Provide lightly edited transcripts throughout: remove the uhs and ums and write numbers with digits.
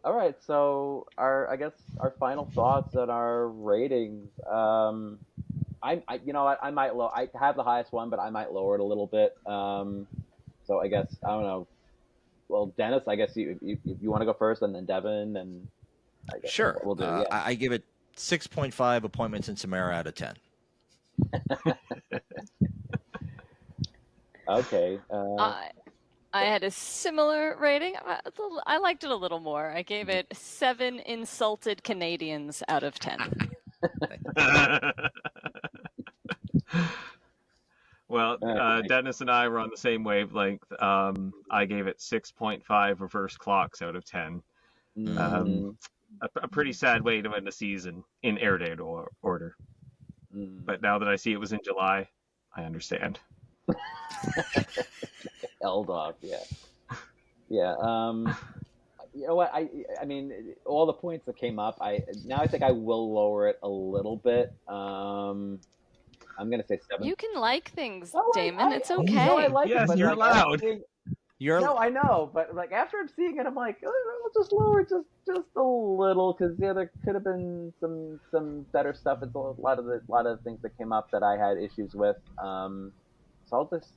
All right, so I guess our final thoughts and our ratings. You know what, I have the highest one, but I might lower it a little bit. So I guess I don't know. Well, Dennis, I guess if you want to go first, and then Devin, and I guess Sure. we'll do. Yeah. I give it 6.5 appointments in Samara out of 10. Okay. I had a similar rating. I liked it a little more. I gave it 7 insulted Canadians out of 10. Well, Dennis and I were on the same wavelength. I gave it 6.5 reverse clocks out of 10. A pretty sad way to end the season in air date order. But now that I see it was in July, I understand. Held off, yeah. Yeah. You know what? I mean, all the points that came up. I think I will lower it a little bit. I'm gonna say 7. You can like things, No, Damon. It's okay. No, I like yes, it, but you're allowed. No, I know, but like after I'm seeing it, I'm like, I'll just lower it just a little, because yeah, there could have been some better stuff. It's a lot of things that came up that I had issues with. So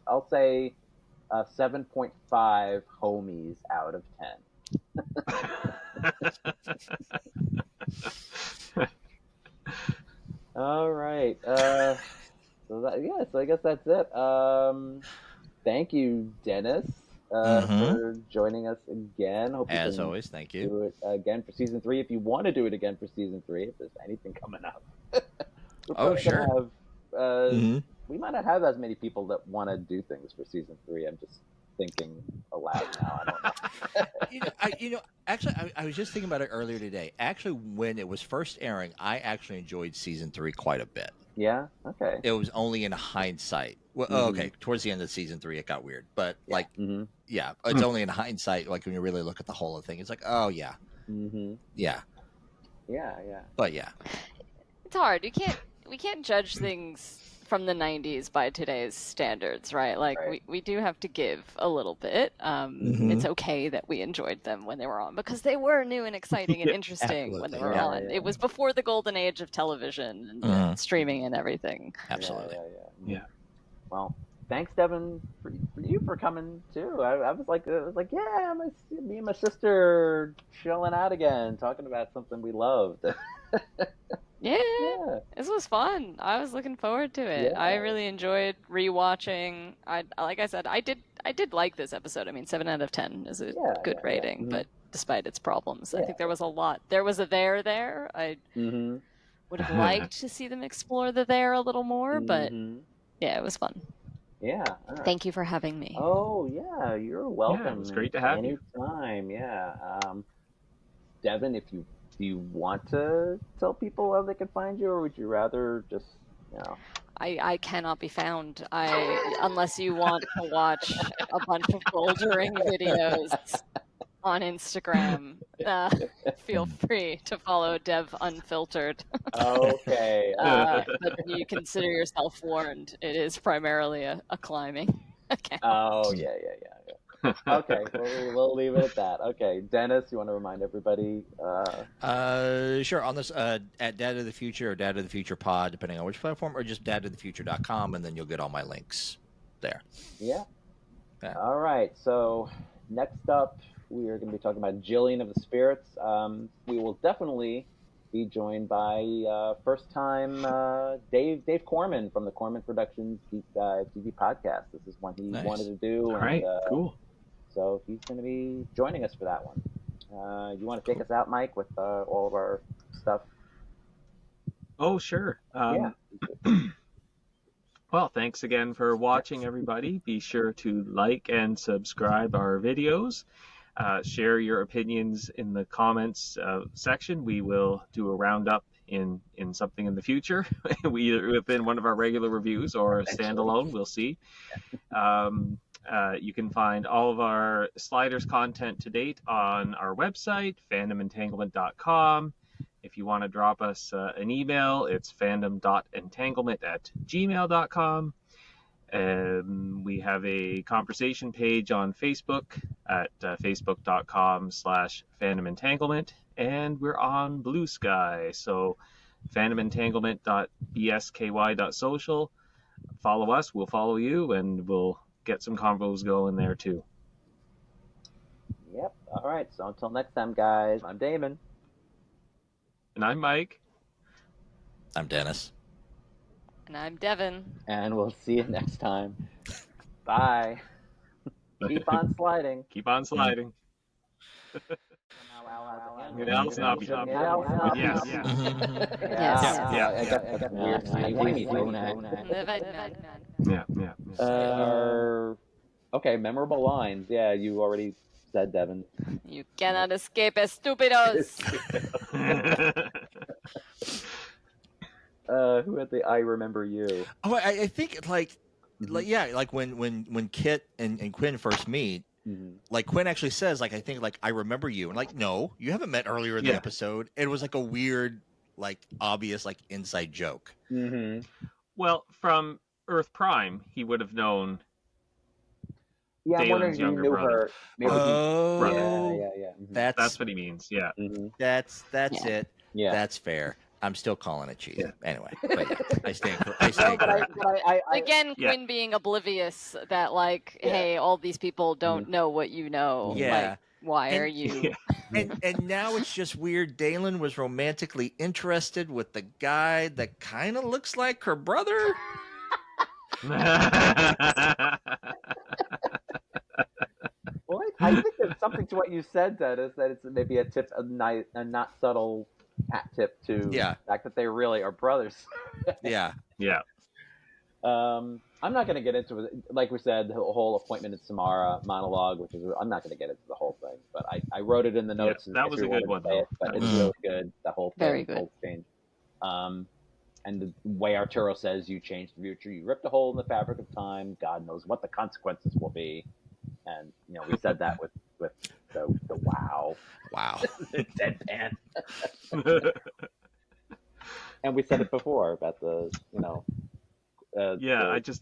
I'll say 7.5 homies out of 10. All right. So I guess that's it. Thank you, Dennis, for joining us again. Hope you As always, thank you. do it again for season 3. If you want to do it again for season 3, if there's anything coming up. Oh, sure. We might not have as many people that want to do things for season 3. I'm just thinking aloud now. I don't know. Actually, I was just thinking about it earlier today. Actually, when it was first airing, I actually enjoyed season 3 quite a bit. Yeah. Okay. It was only in hindsight. Well, okay. Towards the end of season 3, it got weird, but it's only in hindsight. Like when you really look at the whole thing, it's like, oh yeah, yeah. But yeah, it's hard. We can't judge things from the 90s by today's standards, right? Like we do have to give a little bit. It's okay that we enjoyed them when they were on, because they were new and exciting and interesting when they were on. It was before the golden age of television and streaming and everything. Absolutely. Yeah. Well, thanks, Devin, for you for coming too. I was like, yeah, me and my sister chilling out again, talking about something we loved. Yeah, this was fun. I was looking forward to it. Yeah. I really enjoyed rewatching. Like I said, I did like this episode. I mean, 7 out of 10 is a good rating, but despite its problems, I think there was a lot. There was a there. I would have liked to see them explore the there a little more, but yeah, it was fun. Yeah. All right. Thank you for having me. Oh yeah, you're welcome. Yeah, it was great to have you. Anytime. Yeah. Devin, if you want to tell people how they can find you, or would you rather just, I cannot be found. Unless you want to watch a bunch of bouldering videos on Instagram. Feel free to follow Dev Unfiltered. Okay. But you consider yourself warned. It is primarily a climbing account. Oh yeah. Okay, we'll leave it at that. Okay, Dennis, you want to remind everybody? Sure. On this, at Dad of the Future or Dad of the Future Pod, depending on which platform, or just dadofthefuture.com, and then you'll get all my links there. Yeah. All right. So next up, we are going to be talking about Gillian of the Spirits. We will definitely be joined by first-time Dave Korman from the Korman Productions TV podcast. This is one he wanted to do. All right. Cool. So he's going to be joining us for that one. You want to take us out, Mike, with all of our stuff? Oh, sure. Well, thanks again for watching, everybody. Be sure to like and subscribe our videos. Share your opinions in the comments section. We will do a roundup in something in the future, either within one of our regular reviews or a standalone. We'll see. You can find all of our Sliders content to date on our website, fandomentanglement.com. If you want to drop us an email, it's fandom.entanglement@gmail.com. We have a conversation page on Facebook at facebook.com/fandomentanglement, and we're on BlueSky, so fandomentanglement.bsky.social. Follow us, we'll follow you, and we'll get some convos going there too. Yep. All right. So until next time, guys, I'm Damon. And I'm Mike. I'm Dennis. And I'm Devin. And we'll see you next time. Bye. Keep on sliding. Keep on sliding. Yes. Yeah. I got weird. Okay, memorable lines. Yeah, you already said, Devin. You cannot escape, estúpidos. Who had the "I remember you"? Oh, I think like when Kit and Quinn first meet, like Quinn actually says, like, I think, like, I remember you, and like, no, you haven't met earlier in the episode. It was like a weird, like, obvious, like, inside joke. Well, from Earth Prime, he would have known. Yeah, I'm wondering if you knew her. Maybe yeah. That's what he means. Yeah, that's it. Yeah, that's fair. I'm still calling it cheating. Anyway, but yeah, I stand corrected. Again, Quinn being oblivious that, like, hey, all these people don't know what you know. Yeah. Like, why are you? And now it's just weird. Daelin was romantically interested with the guy that kind of looks like her brother. Well, I think there's something to what you said, Dennis, that it's maybe a not subtle hat tip to the fact that they really are brothers. Yeah. I'm not going to get into it. Like we said, the whole appointment in Samara monologue, which is, I'm not going to get into the whole thing, but I wrote it in the notes. That was a good one, though. But it's really good. The whole thing, very good. Whole exchange. And the way Arturo says, you changed the future, you ripped a hole in the fabric of time, God knows what the consequences will be. And, we said that with the wow. The deadpan. And we said it before about the,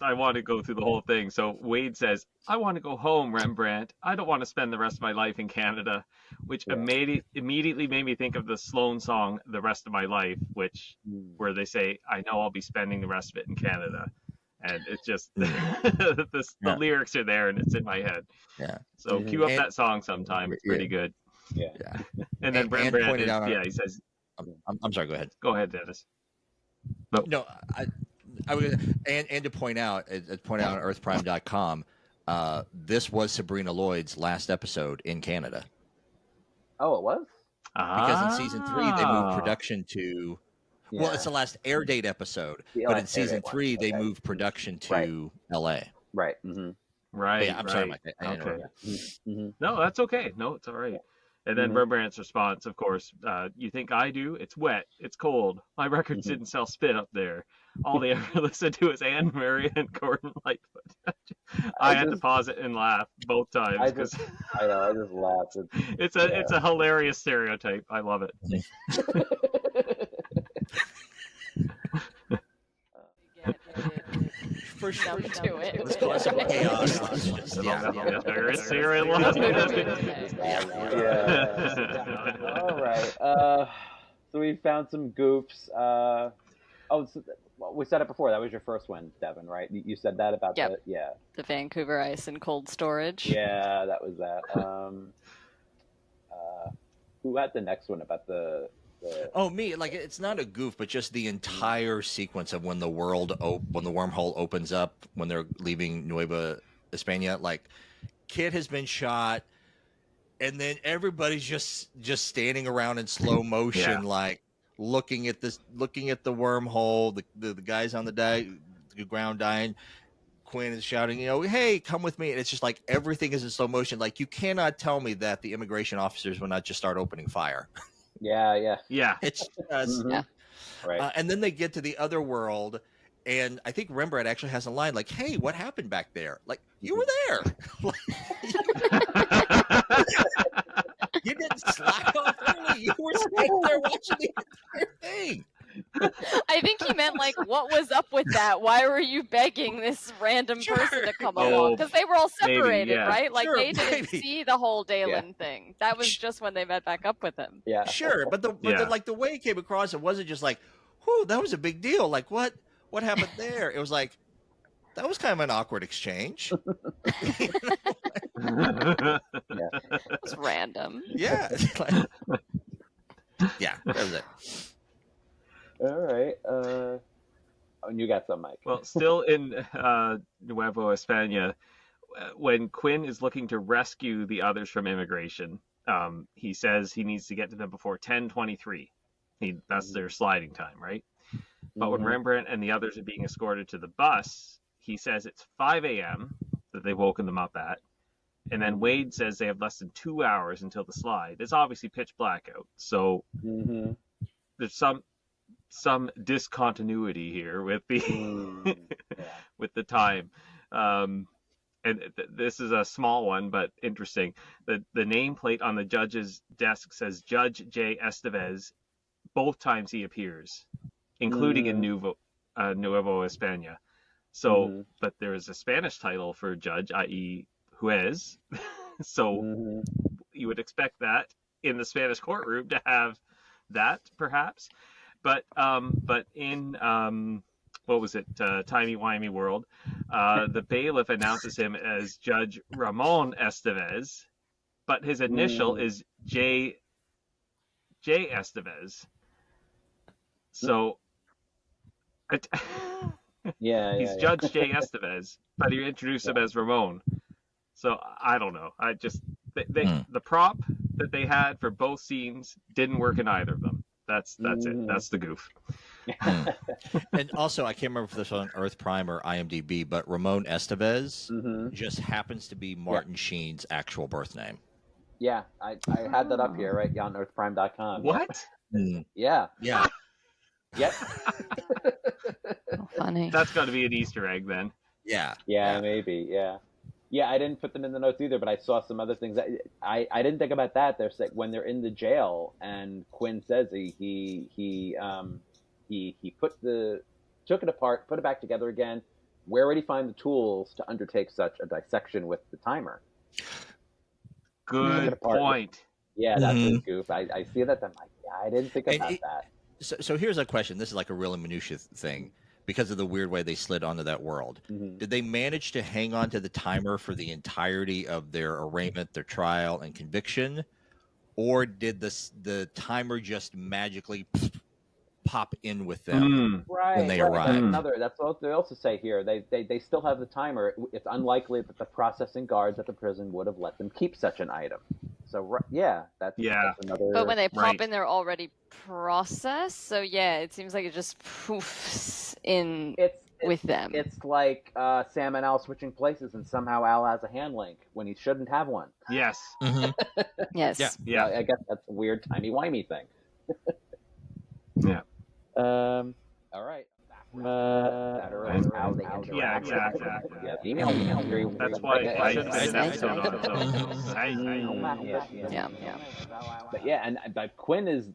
I want to go through the whole thing. So Wade says, I want to go home, Rembrandt. I don't want to spend the rest of my life in Canada, which immediately made me think of the Sloan song, The Rest of My Life, where they say, I know I'll be spending the rest of it in Canada. And it's just, the lyrics are there and it's in my head. Yeah. So cue up that song sometime. It's pretty good. Yeah. And then Rembrandt, he says, I'm sorry, go ahead. Go ahead, Dennis. No, I would, and to point out on earthprime.com, this was Sabrina Lloyd's last episode in Canada. Oh, it was? Because in season 3 they moved production to well, it's the last air date episode, but in season 3 they moved production to LA. Right. Right. Yeah, I'm sorry, Mike. No, that's okay. No, it's all right. And then Rembrandt's response, of course, you think I do? It's wet. It's cold. My records didn't sell spit up there. All they ever listened to is Anne Murray and Gordon Lightfoot. I had to pause it and laugh both times. I just laughed. It's a hilarious stereotype. I love it. For sure, to it. Let's call it some chaos. All right. So we found some goofs. We said it before. That was your first one, Devin, right? You said that about the Vancouver ice and cold storage. Yeah, that was that. Who had the next one about the? Oh, me! Like, it's not a goof, but just the entire sequence of when the wormhole opens up when they're leaving Nueva España. Like, Kit has been shot, and then everybody's just standing around in slow motion, like looking at the wormhole. The guys on the ground dying. Quinn is shouting, hey, come with me. And it's just like everything is in slow motion. Like, you cannot tell me that the immigration officers will not just start opening fire. Yeah. It's just, right. And then they get to the other world, and I think Rembrandt actually has a line like, "Hey, what happened back there? Like, you were there. You didn't slack off early. You were standing there watching the entire thing." I think he meant like, what was up with that? Why were you begging this random person to come along? Because they were all separated, maybe, yeah. right? Like Sure, they didn't see the whole Daelin thing. That was Sh- just when they met back up with him. Yeah, Sure, but like the way it came across, it wasn't just like, whew, that was a big deal. Like what happened there? It was like, that was kind of an awkward exchange. It was random. Yeah. Yeah, that was it. All right. And you got some, Mike. Well, still in Nuevo España, when Quinn is looking to rescue the others from immigration, he says he needs to get to them before 10:23. That's their sliding time, right? But when Rembrandt and the others are being escorted to the bus, he says it's 5 a.m. that they've woken them up at. And then Wade says they have less than 2 hours until the slide. It's obviously pitch black out. So there's some discontinuity here with the with the time. And this is a small one, but interesting. The nameplate on the judge's desk says Judge J. Estevez both times he appears, including in Nuevo España. So, but there is a Spanish title for judge, i.e. Juez. So you would expect that in the Spanish courtroom to have that, perhaps. But in what was it, timey-wimey world, the bailiff announces him as Judge Ramon Estevez, but his initial is J. Estevez. So he's Judge J. Estevez, but you introduce him as Ramon. So I don't know. I just the prop that they had for both scenes didn't work in either of them. That's it. That's the goof. And also, I can't remember if this was on Earth Prime or IMDb, but Ramon Estevez just happens to be Martin Sheen's actual birth name. Yeah, I had that up here, right, on earthprime.com. What? Yeah. Yeah. Yep. Oh, funny. That's got to be an Easter egg then. Yeah. Yeah, maybe. Yeah. Yeah, I didn't put them in the notes either, but I saw some other things. I didn't think about that. There's like when they're in the jail and Quinn says he took it apart, put it back together again. Where would he find the tools to undertake such a dissection with the timer? Good point. Yeah, that's his goof. I see that. I'm like, yeah, I didn't think about that. So here's a question. This is like a really minutiae thing because of the weird way they slid onto that world. Did they manage to hang on to the timer for the entirety of their arraignment, their trial, and conviction? Or did the timer just magically pop in with them when they arrive? That's what they also say here. They still have the timer. It's unlikely that the processing guards at the prison would have let them keep such an item. So that's another. But when they pop in, they're already processed. So yeah, it seems like it just poofs in with them. It's like Sam and Al switching places, and somehow Al has a hand link when he shouldn't have one. Yes. Yes. Yeah. I guess that's a weird timey-wimey thing. Yeah. All right. How they interact. Yeah. That's why I should have been an episode on its own. Yeah. But Quinn is,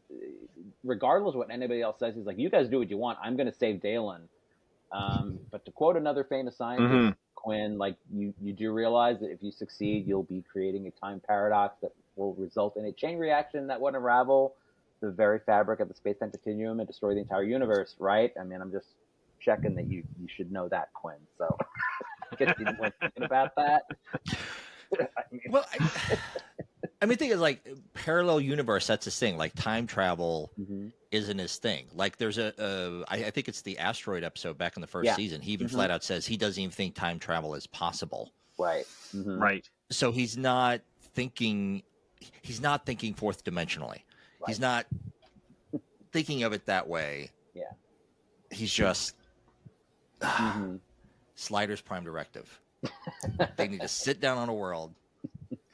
regardless of what anybody else says, he's like, you guys do what you want. I'm going to save Daelin. But to quote another famous scientist, Quinn, like you do realize that if you succeed, you'll be creating a time paradox that will result in a chain reaction that would unravel the very fabric of the space-time continuum and destroy the entire universe, right? I mean, I'm just checking that you should know that, Quinn. So I guess you weren't thinking about that. Well, I mean, the thing is, like, parallel universe, that's his thing. Like, time travel isn't his thing. Like, there's I think it's the asteroid episode back in the first season. He even flat out says he doesn't even think time travel is possible. Right. Right. So he's not thinking fourth dimensionally. Right. He's not thinking of it that way. Yeah. He's just Slider's prime directive. They need to sit down on a world,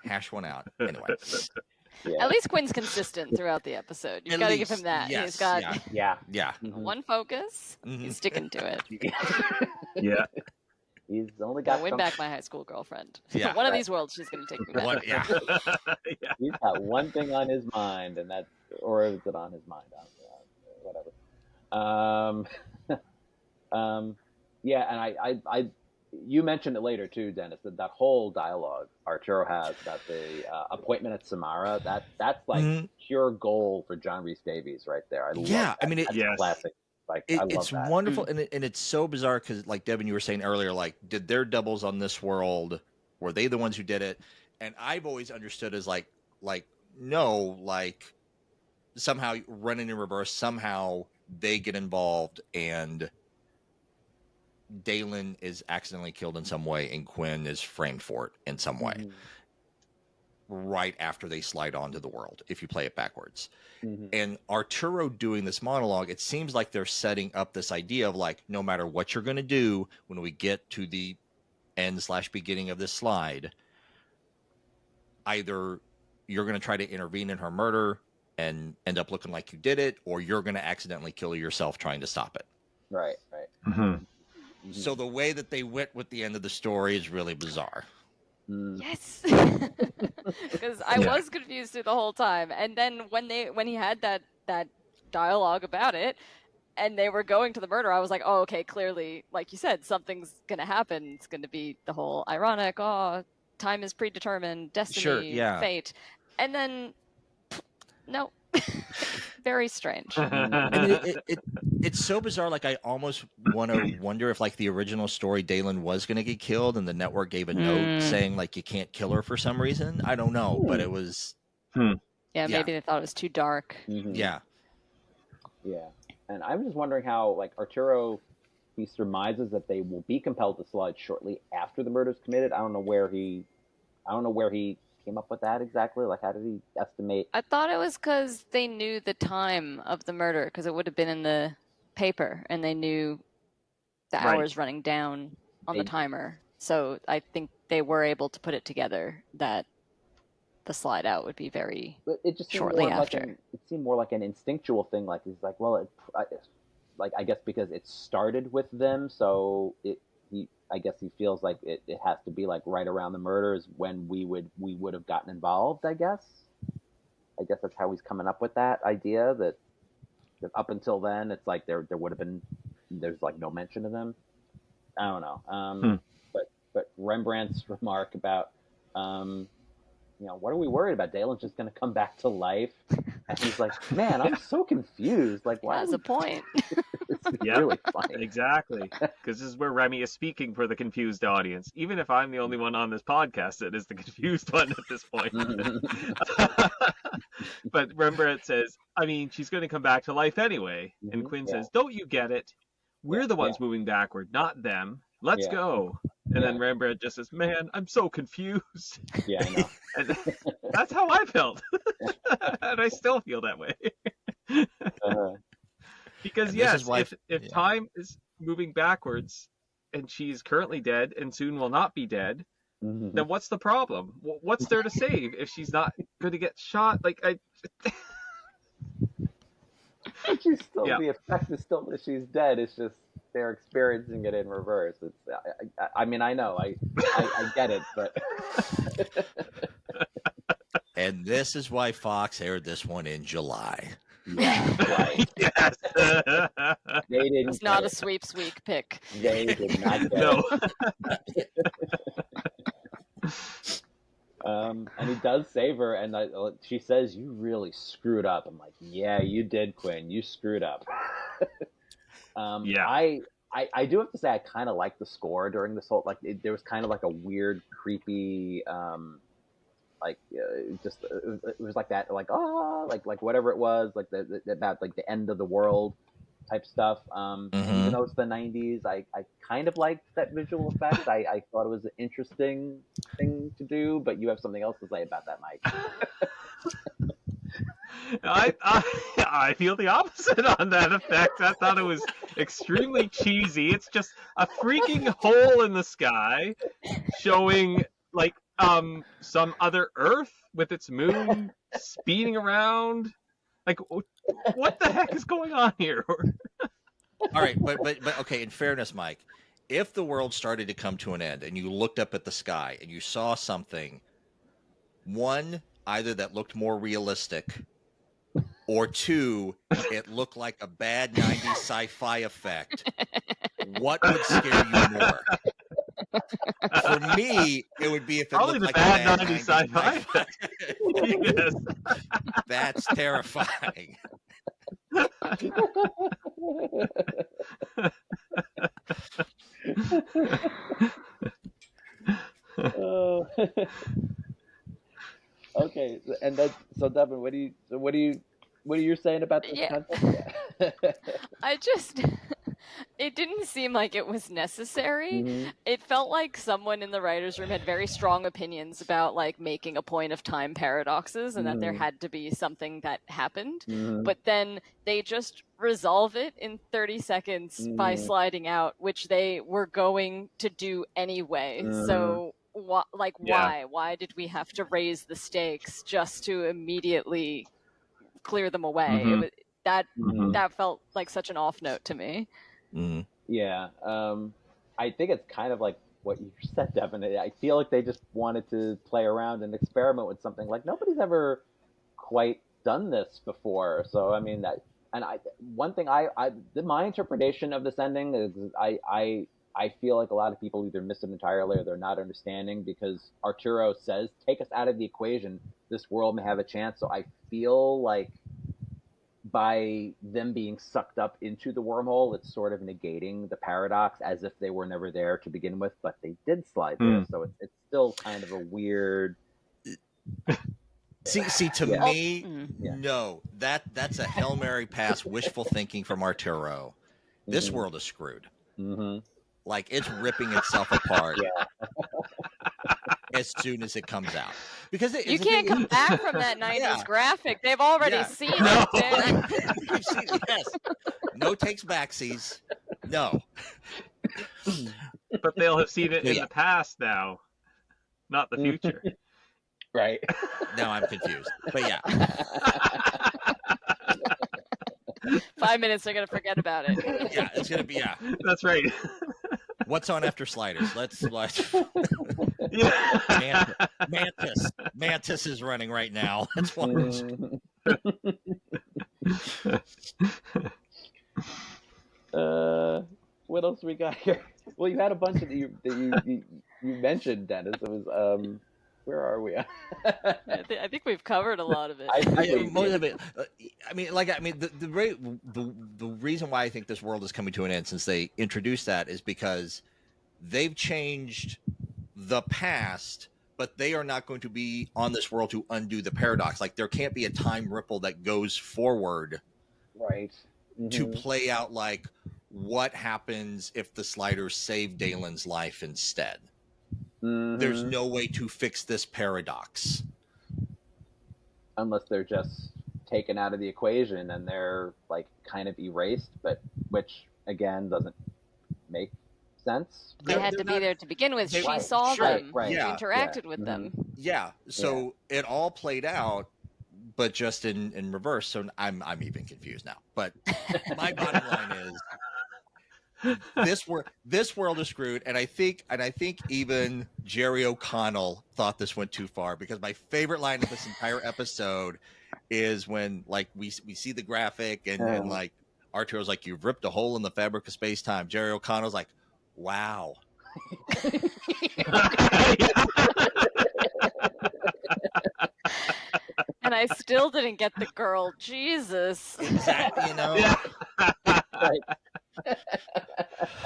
hash one out. Anyway. Yeah. At least Quinn's consistent throughout the episode. You've got to give him that. Yes, he's got one focus. He's sticking to it. Yeah. He's only got win back my high school girlfriend. Yeah, one of these worlds, she's going to take me back. He's got one thing on his mind, and that's, or is it on his mind? Whatever. Yeah, and I you mentioned it later too, Dennis. That whole dialogue Arturo has about the appointment at Samara. That's like pure gold for John Rhys Davies right there. I love that. I mean, that's classic. Like I love it's that. wonderful, and it's so bizarre because, like Devin, you were saying earlier, like, did their doubles on this world, were they the ones who did it? And I've always understood as like no, like somehow running in reverse, somehow they get involved and Daelin is accidentally killed in some way and Quinn is framed for it in some way right after they slide onto the world, if you play it backwards. And Arturo doing this monologue, it seems like they're setting up this idea of like, no matter what you're going to do when we get to the end/beginning of this slide, either you're going to try to intervene in her murder and end up looking like you did it, or you're going to accidentally kill yourself trying to stop it. Right. So the way that they went with the end of the story is really bizarre. Yes, because I was confused through the whole time, and then when he had that dialogue about it, and they were going to the murder, I was like, oh, okay, clearly, like you said, something's gonna happen. It's gonna be the whole ironic, time is predetermined, destiny, fate, and then no. Very strange. I mean, it's so bizarre. Like, I almost want to wonder if, like, the original story, Daelin was going to get killed, and the network gave a note saying, like, you can't kill her for some reason. I don't know, but it was. Yeah, maybe they thought it was too dark. Yeah, and I'm just wondering how, like, Arturo, he surmises that they will be compelled to slide shortly after the murder is committed. I don't know where he came up with that exactly. Like, how did he estimate? I thought it was because they knew the time of the murder, because it would have been in the paper, and they knew the hours running down on the timer. So I think they were able to put it together that the slide out would be very shortly after. It seemed more like an instinctual thing. Like, he's like, well, I guess because it started with them, so I guess he feels like it has to be like right around the murders when we would have gotten involved. I guess that's how he's coming up with that idea that up until then it's like there would have been, there's like no mention of them. I don't know. But Rembrandt's remark about what are we worried about? Daelin's just going to come back to life, and he's like, man, I'm so confused. Like, why? That's a point. It's really funny. Exactly, because this is where Remy is speaking for the confused audience. Even if I'm the only one on this podcast that is the confused one at this point. But Rembrandt says, I mean, she's going to come back to life anyway. And Quinn says, don't you get it? We're the ones moving backward, not them. Let's go. And then Rembrandt just says, man, I'm so confused. Yeah, I know. And that's how I felt. And I still feel that way. Because if time is moving backwards and she's currently dead and soon will not be dead, then what's the problem? What's there to save if she's not going to get shot? Like, she's still the effect is still that she's dead. It's just they're experiencing it in reverse. It's I mean, I know I get it, but and this is why Fox aired this one in July. Yeah, right. Yes. They didn't. It's not a sweeps week pick. They did not get it. And he does save her, and she says, "You really screwed up." I'm like, "Yeah, you did, Quinn. You screwed up." I do have to say, I kind of liked the score during this whole. Like, there was kind of like a weird, creepy, it was like that, like like whatever it was, like about like the end of the world type stuff. Even though it's the 90s, I kind of liked that visual effect. I thought it was an interesting thing to do, but you have something else to say about that, Mike. I feel the opposite on that effect. I thought it was extremely cheesy. It's just a freaking hole in the sky showing like some other Earth with its moon speeding around. Like, what the heck is going on here? All right, but okay, in fairness, Mike, if the world started to come to an end and you looked up at the sky and you saw something, one, either that looked more realistic or 2, it looked like a bad 90s sci-fi effect, what would scare you more? For me, it would be if it probably looked the like bad a bad 90s sci-fi effect. Yes. That's terrifying. Okay, and that's so. Devin, what are you saying about this concept? I just, it didn't seem like it was necessary. Mm-hmm. It felt like someone in the writer's room had very strong opinions about like making a point of time paradoxes and that there had to be something that happened. But then they just resolve it in 30 seconds by sliding out, which they were going to do anyway. So why? Why did we have to raise the stakes just to immediately clear them away? It was, that felt like such an off note to me. Yeah, I think it's kind of like what you said, Devin. I feel like they just wanted to play around and experiment with something. Like nobody's ever quite done this before. So I mean one thing my interpretation of this ending is I feel like a lot of people either miss it entirely or they're not understanding, because Arturo says, take us out of the equation, this world may have a chance. So I feel like by them being sucked up into the wormhole, it's sort of negating the paradox as if they were never there to begin with, but they did slide there. So it's still kind of a weird... See, to me, no, that's a Hail Mary pass, wishful thinking from Arturo. This world is screwed. Like, it's ripping itself apart as soon as it comes out. Because you can't come back from that 90s graphic. They've already seen it. You've seen it, yes. No takes backsies. No. But they'll have seen it in the past now, not the future. Right. Now I'm confused. But yeah. 5 minutes, they're going to forget about it. Yeah, it's going to be, That's right. What's on after Sliders? Let's Mantis is running right now. That's one. What else we got here? Well, you had a bunch of you mentioned, Dennis. It was where are we? I think we've covered a lot of it. Most of it. The reason why I think this world is coming to an end, since they introduced that, is because they've changed the past, but they are not going to be on this world to undo the paradox. Like, there can't be a time ripple that goes forward, right, to play out like what happens if the Sliders save Daelin's life instead. There's no way to fix this paradox unless they're just taken out of the equation and they're like kind of erased, but which again doesn't make sense. They had to be there to begin with. She saw them. Right. She interacted with them. Yeah. So it all played out, but just in reverse. So I'm even confused now. But my bottom line is, this world is screwed, and I think even Jerry O'Connell thought this went too far, because my favorite line of this entire episode is when like we see the graphic and like Arturo's like, you've ripped a hole in the fabric of space-time. Jerry O'Connell's like, wow. And I still didn't get the girl. Jesus. Exactly, you know. Right.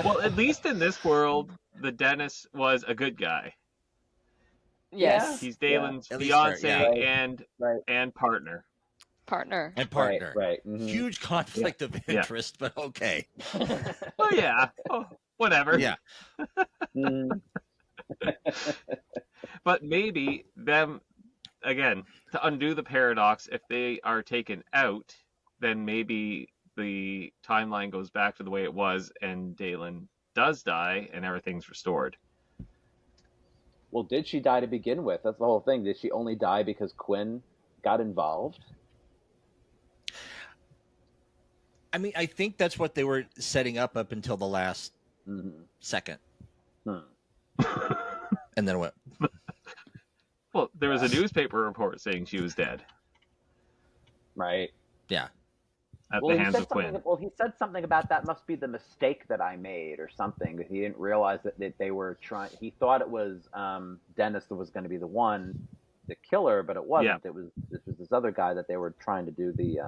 Well, at least in this world, the Dennis was a good guy. Yes. He's Daelin's fiance and partner. And partner. Right. Huge conflict of interest, but okay. Well, yeah. Oh, whatever. Yeah. But maybe them, again, to undo the paradox, if they are taken out, then maybe the timeline goes back to the way it was and Daelin does die and everything's restored. Well, did she die to begin with? That's the whole thing. Did she only die because Quinn got involved? I mean, I think that's what they were setting up until the last second. And then what? Well, there was a newspaper report saying she was dead. Right. Yeah. At the hands of Quinn. Well, he said something about that must be the mistake that I made or something. He didn't realize that they were trying. He thought it was Dennis that was going to be the killer, but it wasn't. Yeah. This was this other guy that they were trying to do the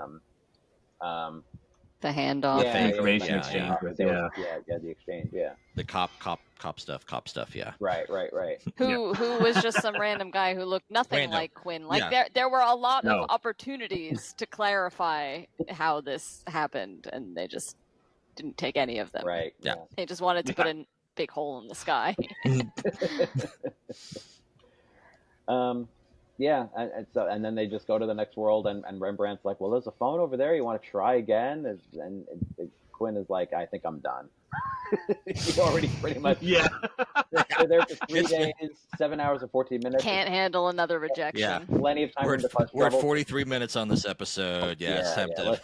handoff. Yeah, information exchange. The exchange. Yeah. The cop stuff. Yeah. Right. Who was just some random guy who looked nothing like Quinn. Like there were a lot of opportunities to clarify how this happened, and they just didn't take any of them. Right. Yeah. They just wanted to put a big hole in the sky. Yeah, and then they just go to the next world, and Rembrandt's like, well, there's a phone over there. You want to try again? And Quinn is like, I think I'm done. He's already pretty much they're there for 3 days, 7 hours and 14 minutes. Can't handle another rejection. Yeah. Plenty of time for him to cause We're trouble. at 43 minutes on this episode. Yeah, it's time to.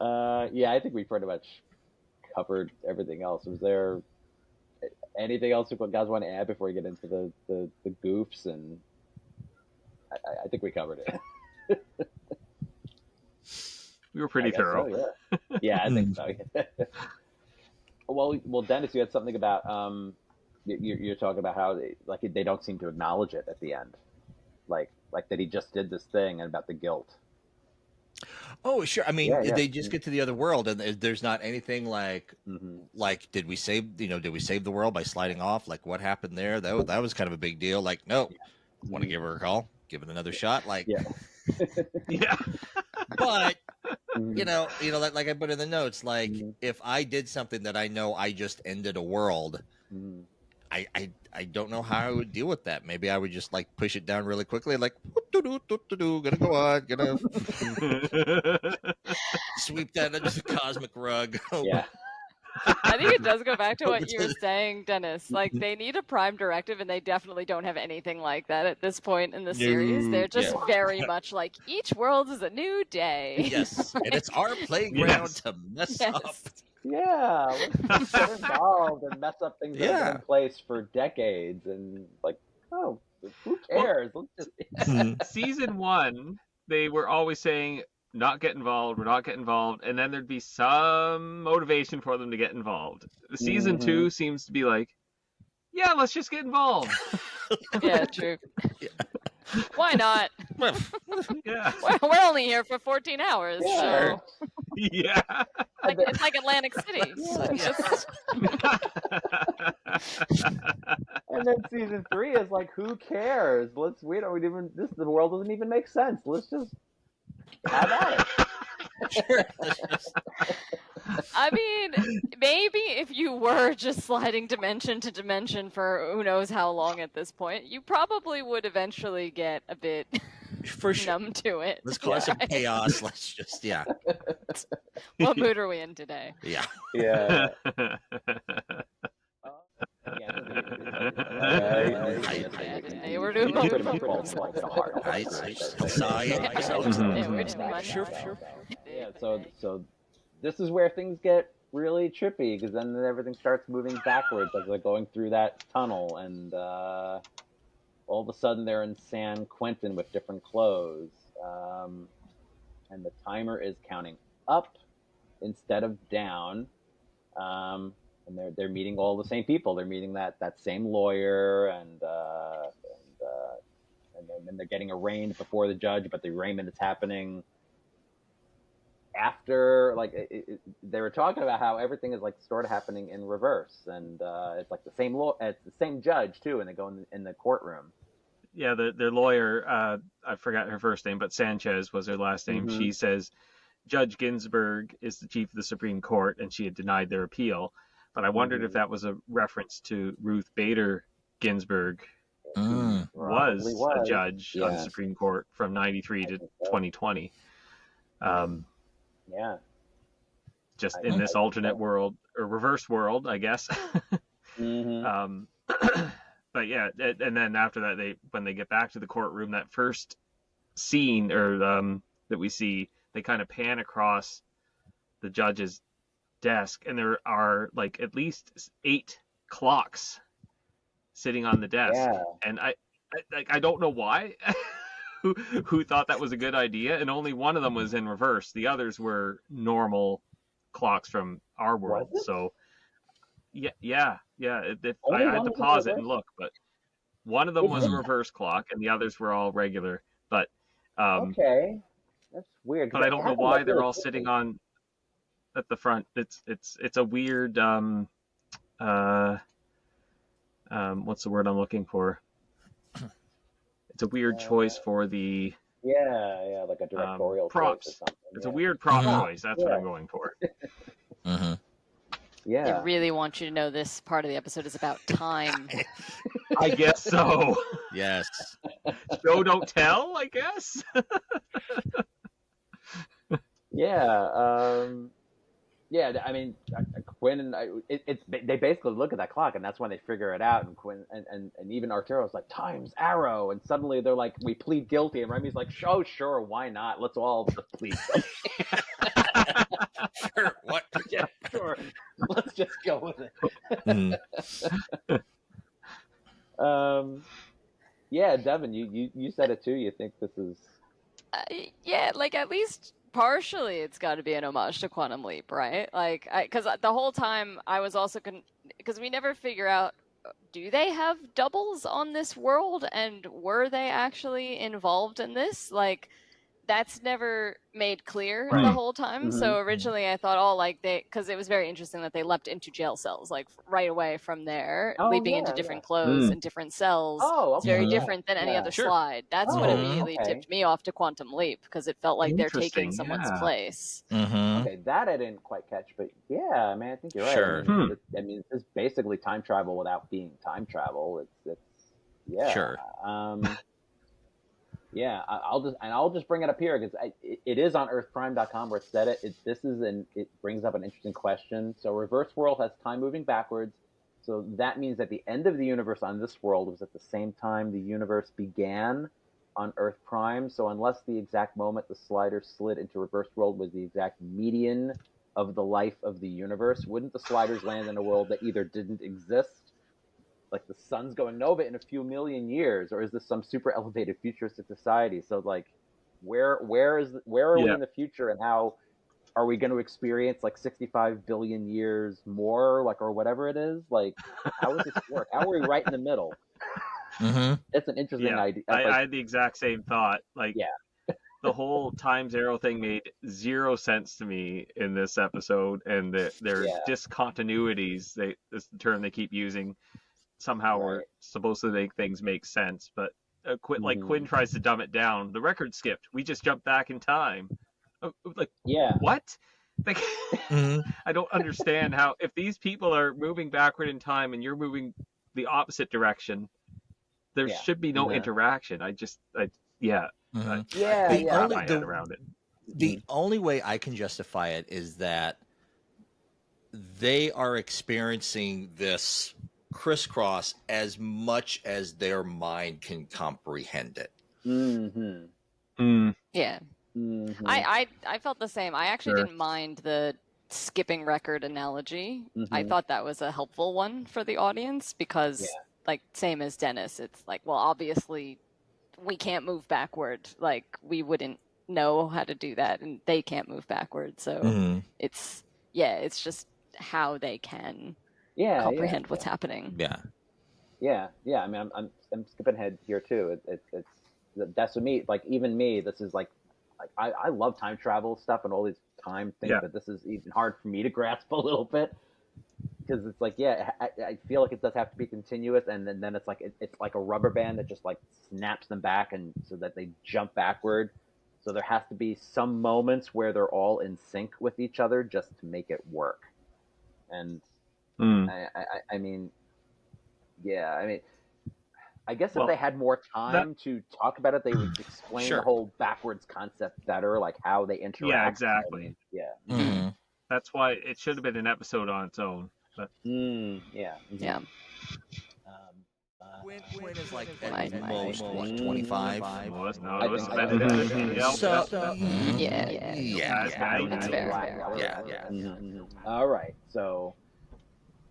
I think we pretty much covered everything else. Was there anything else you guys want to add before we get into the goofs? And I think we covered it. We were pretty thorough. So, yeah, I think so. Well, Dennis, you had something about you're talking about how they don't seem to acknowledge it at the end, like that he just did this thing, and about the guilt. Oh, sure. I mean, they just get to the other world, and there's not anything like did we save the world by sliding off? Like, what happened there? That was kind of a big deal. Like, no, want to give her a call, give it another shot. Like, yeah. But like I put in the notes, like if I did something that I know I just ended a world, I don't know how I would deal with that. Maybe I would just like push it down really quickly, like gonna go on, gonna sweep that under the cosmic rug. Yeah. I think it does go back to what you were saying, Dennis. Like, they need a prime directive, and they definitely don't have anything like that at this point in the series. They're just very much like, each world is a new day. Yes, and it's our playground to mess up. Yeah, let's get involved and mess up things that have been in place for decades. And like, oh, who cares? Let's just... Season 1, they were always saying, not get involved, we're not getting involved, and then there'd be some motivation for them to get involved. Season 2 seems to be like, yeah, let's just get involved. Yeah, true. Why not? Yeah. We're only here for 14 hours. Yeah. So. Yeah. It's like Atlantic City. And then season 3 is like, who cares? The world doesn't even make sense. Let's just have at it. Sure. I mean, maybe if you were just sliding dimension to dimension for who knows how long at this point, you probably would eventually get a bit numb to it. Let's cause some chaos. Let's just, What mood are we in today? Yeah. Yeah. We're doing So this is where things get really trippy, because then everything starts moving backwards as they're going through that tunnel, and all of a sudden they're in San Quentin with different clothes, and the timer is counting up instead of down. And they're meeting all the same people. They're meeting that same lawyer, and then they're getting arraigned before the judge, but the arraignment is happening after. Like, they were talking about how everything is like sort of happening in reverse, and it's like it's the same judge too, and they go in the courtroom. Yeah, their lawyer, I forgot her first name, but Sanchez was her last name. She says Judge Ginsburg is the chief of the Supreme Court, and she had denied their appeal. But I wondered if that was a reference to Ruth Bader Ginsburg, who was a judge on the Supreme Court from 93 to 2020. Just in this alternate world, or reverse world, I guess. But yeah, and then after that, when they get back to the courtroom, that first scene that we see, they kind of pan across the judge's desk, and there are like at least 8 clocks sitting on the desk, and I don't know why. who thought that was a good idea, and only one of them was in reverse. The others were normal clocks from our world. So yeah. I had to pause it and look, but one of them was a reverse clock, and the others were all regular. But okay, that's weird. But I don't know why they're all sitting on at the front. It's a weird what's the word I'm looking for? It's a weird choice for the like a directorial props. choice or something. It's a weird prop choice. That's what I'm going for. Yeah. I really want you to know this part of the episode is about time. I guess so. Yes. Show don't tell, I guess. Yeah. Yeah, I mean, Quinn and they basically look at that clock, and that's when they figure it out. And Quinn and even Arturo's like, time's arrow, and suddenly they're like, we plead guilty, and Remy's like, oh, sure, why not? Let's all plead guilty. Sure, what? Yeah, sure. Let's just go with it. Yeah, Devin, you said it too. You think this is? Yeah, like at least partially it's got to be an homage to Quantum Leap, right? Like, because the whole time I was also because we never figure out, do they have doubles on this world, and were they actually involved in this? Like, that's never made clear the whole time. Mm-hmm. So originally I thought, because it was very interesting that they leapt into jail cells, like right away from there, leaping into different clothes and different cells. Oh, it's very different than any other slide. That's what immediately tipped me off to Quantum Leap, because it felt like they're taking someone's place. Okay, that I didn't quite catch, but yeah, I mean, I think you're right. Sure. I mean, it's basically time travel without being time travel. It's Sure. Yeah, I'll just bring it up here because it is on earthprime.com where it said it. It brings up an interesting question. So reverse world has time moving backwards. So that means that the end of the universe on this world was at the same time the universe began on Earth Prime. So unless the exact moment the slider slid into reverse world was the exact median of the life of the universe, wouldn't the sliders land in a world that either didn't exist, like the sun's going nova in a few million years, or is this some super elevated futuristic society? So like, where are we in the future, and how are we going to experience like 65 billion years more, like, or whatever it is? Like, how does this work? How are we right in the middle? It's an interesting idea. I had the exact same thought. Like, the whole time zero thing made zero sense to me in this episode, and their discontinuities, this is the term they keep using. Somehow we're supposed to make things make sense, but Quinn tries to dumb it down. The record skipped. We just jumped back in time. What? Like, I don't understand how, if these people are moving backward in time and you're moving the opposite direction, there should be no interaction. The only way I can justify it is that they are experiencing this crisscross as much as their mind can comprehend it. Yeah. I felt the same. I actually didn't mind the skipping record analogy. I thought that was a helpful one for the audience, because like, same as Dennis, it's like, well, obviously we can't move backward. Like, we wouldn't know how to do that, and they can't move backward. So it's just how they can comprehend what's happening. Yeah. I mean, I'm skipping ahead here too. That's me. Like, even me, this is like I love time travel stuff and all these time things, but this is even hard for me to grasp a little bit, because it's like, I feel like it does have to be continuous, and then it's like it's like a rubber band that just like snaps them back, and so that they jump backward. So there has to be some moments where they're all in sync with each other just to make it work. And I mean, I guess if they had more time to talk about it, they would explain the whole backwards concept better, like how they interact. Yeah, exactly. That's why it should have been an episode on its own. But... Quinn is like at most, what, 25? That's fair. All right, so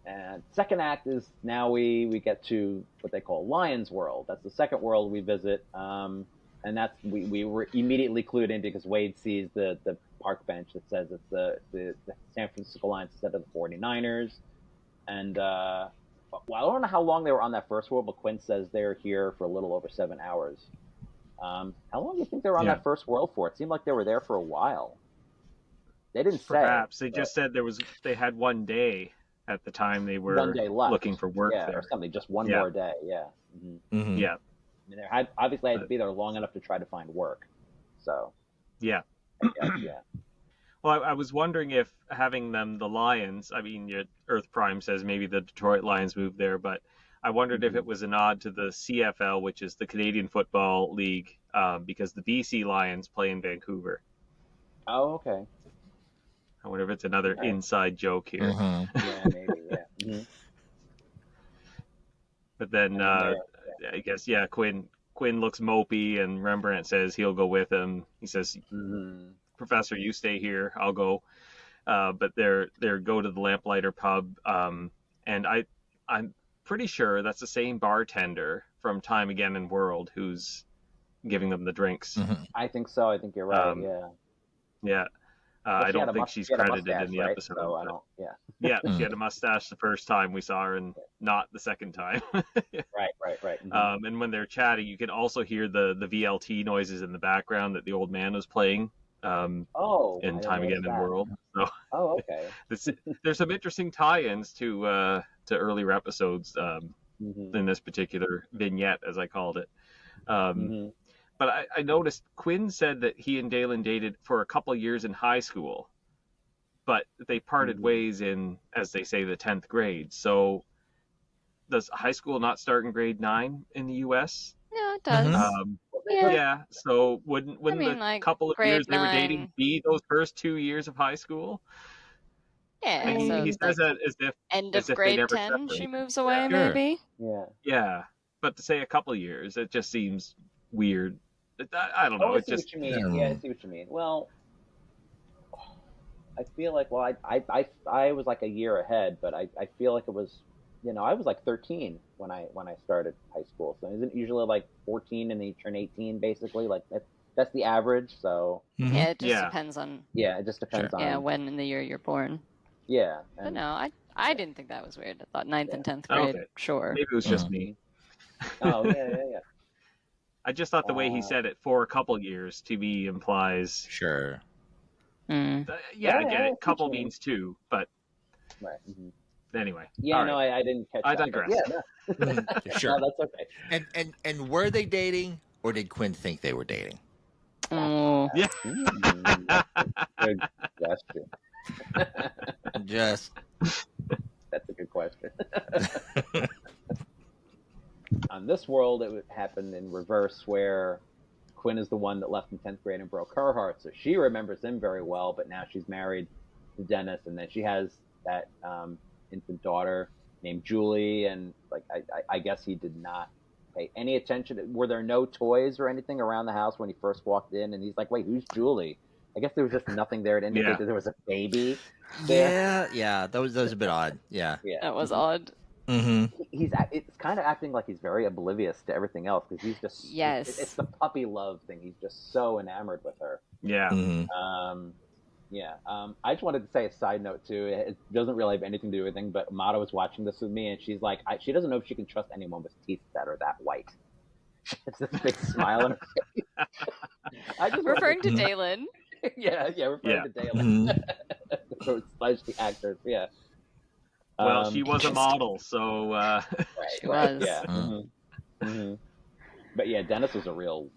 And second act is now we get to what they call Lion's World. That's the second world we visit, and that's we were immediately clued in because Wade sees the park bench that says it's the San Francisco Lions instead of the 49ers. And well, I don't know how long they were on that first world, but Quinn says they're here for a little over 7 hours. How long do you think they were on that first world for? It seemed like they were there for a while. They didn't say. Perhaps they just said they had one day at the time they were 1 day left. Looking for work there or something. Just one more day. Yeah. Mm-hmm. Mm-hmm. Yeah. I mean, they obviously had to be there long enough to try to find work. So. Yeah. Yeah. Well, I was wondering if having them the Lions. I mean, Earth Prime says maybe the Detroit Lions moved there, but I wondered if it was a nod to the CFL, which is the Canadian Football League, because the BC Lions play in Vancouver. Oh, okay. I wonder if it's another inside joke here. Mm-hmm. Yeah, maybe. Yeah. Mm-hmm. But then I guess Quinn looks mopey, and Rembrandt says he'll go with him. He says, "Professor, you stay here. I'll go." But they're go to the Lamplighter pub, and I'm pretty sure that's the same bartender from Time Again in World who's giving them the drinks. Mm-hmm. I think so. I think you're right. Yeah. I don't think she's credited in the episode. So I don't. Yeah. Yeah, she had a mustache the first time we saw her, and not the second time. Right. Mm-hmm. And when they're chatting, you can also hear the VLT noises in the background that the old man was playing. In Time Again in World. So, okay. There's some interesting tie-ins to earlier episodes in this particular vignette, as I called it. But I noticed Quinn said that he and Daelin dated for a couple of years in high school, but they parted ways in, as they say, the 10th grade. So does high school not start in grade 9 in the U.S.? No, it does. Yeah. So wouldn't the couple of years they were dating be those first 2 years of high school? Yeah. And he says that as if end of grade 10, separated. She moves away, maybe. Yeah. Yeah, but to say a couple of years, it just seems weird. I don't know. I see what you mean. Yeah, I see what you mean. Well, I feel like I was like a year ahead, but I feel like it was, I was like 13 when I started high school. So isn't it usually like 14 and then you turn 18 basically? Like that's the average. So yeah, it just depends on. Yeah, it just depends on. Yeah, when in the year you're born. Yeah. But no, I didn't think that was weird. I thought 9th and 10th grade. Okay. Sure. Maybe it was just me. Oh yeah. I just thought the way he said it, for a couple years, to me implies. Sure. I get it. Couple means two, but. Right. Mm-hmm. Anyway. Yeah, no, I didn't catch that. I digress. Yeah, sure. No, that's okay. And were they dating, or did Quinn think they were dating? Oh. Yeah. Good question. That's a good question. On this world, it would happen in reverse, where Quinn is the one that left in 10th grade and broke her heart, so she remembers him very well, but now she's married to Dennis, and then she has that infant daughter named Julie, and I guess he did not pay any attention. Were there no toys or anything around the house when he first walked in? And he's like, wait, who's Julie? I guess there was just nothing there to indicate that there was a baby there. Yeah, that was a bit odd. Yeah. That was odd. Mm-hmm. It's kind of acting like he's very oblivious to everything else, because he's just it's the puppy love thing. He's just so enamored with her. Yeah. Mm-hmm. I just wanted to say a side note too. It doesn't really have anything to do with anything, but Mata was watching this with me, and she's like, she doesn't know if she can trust anyone with teeth that are that white. It's this big smile on her face. Referring to Daelin. Yeah, referring to Daelin. Slash the actors, yeah. Well, she was a model, so... She was. Yeah. Mm-hmm. But yeah, Dennis was a real,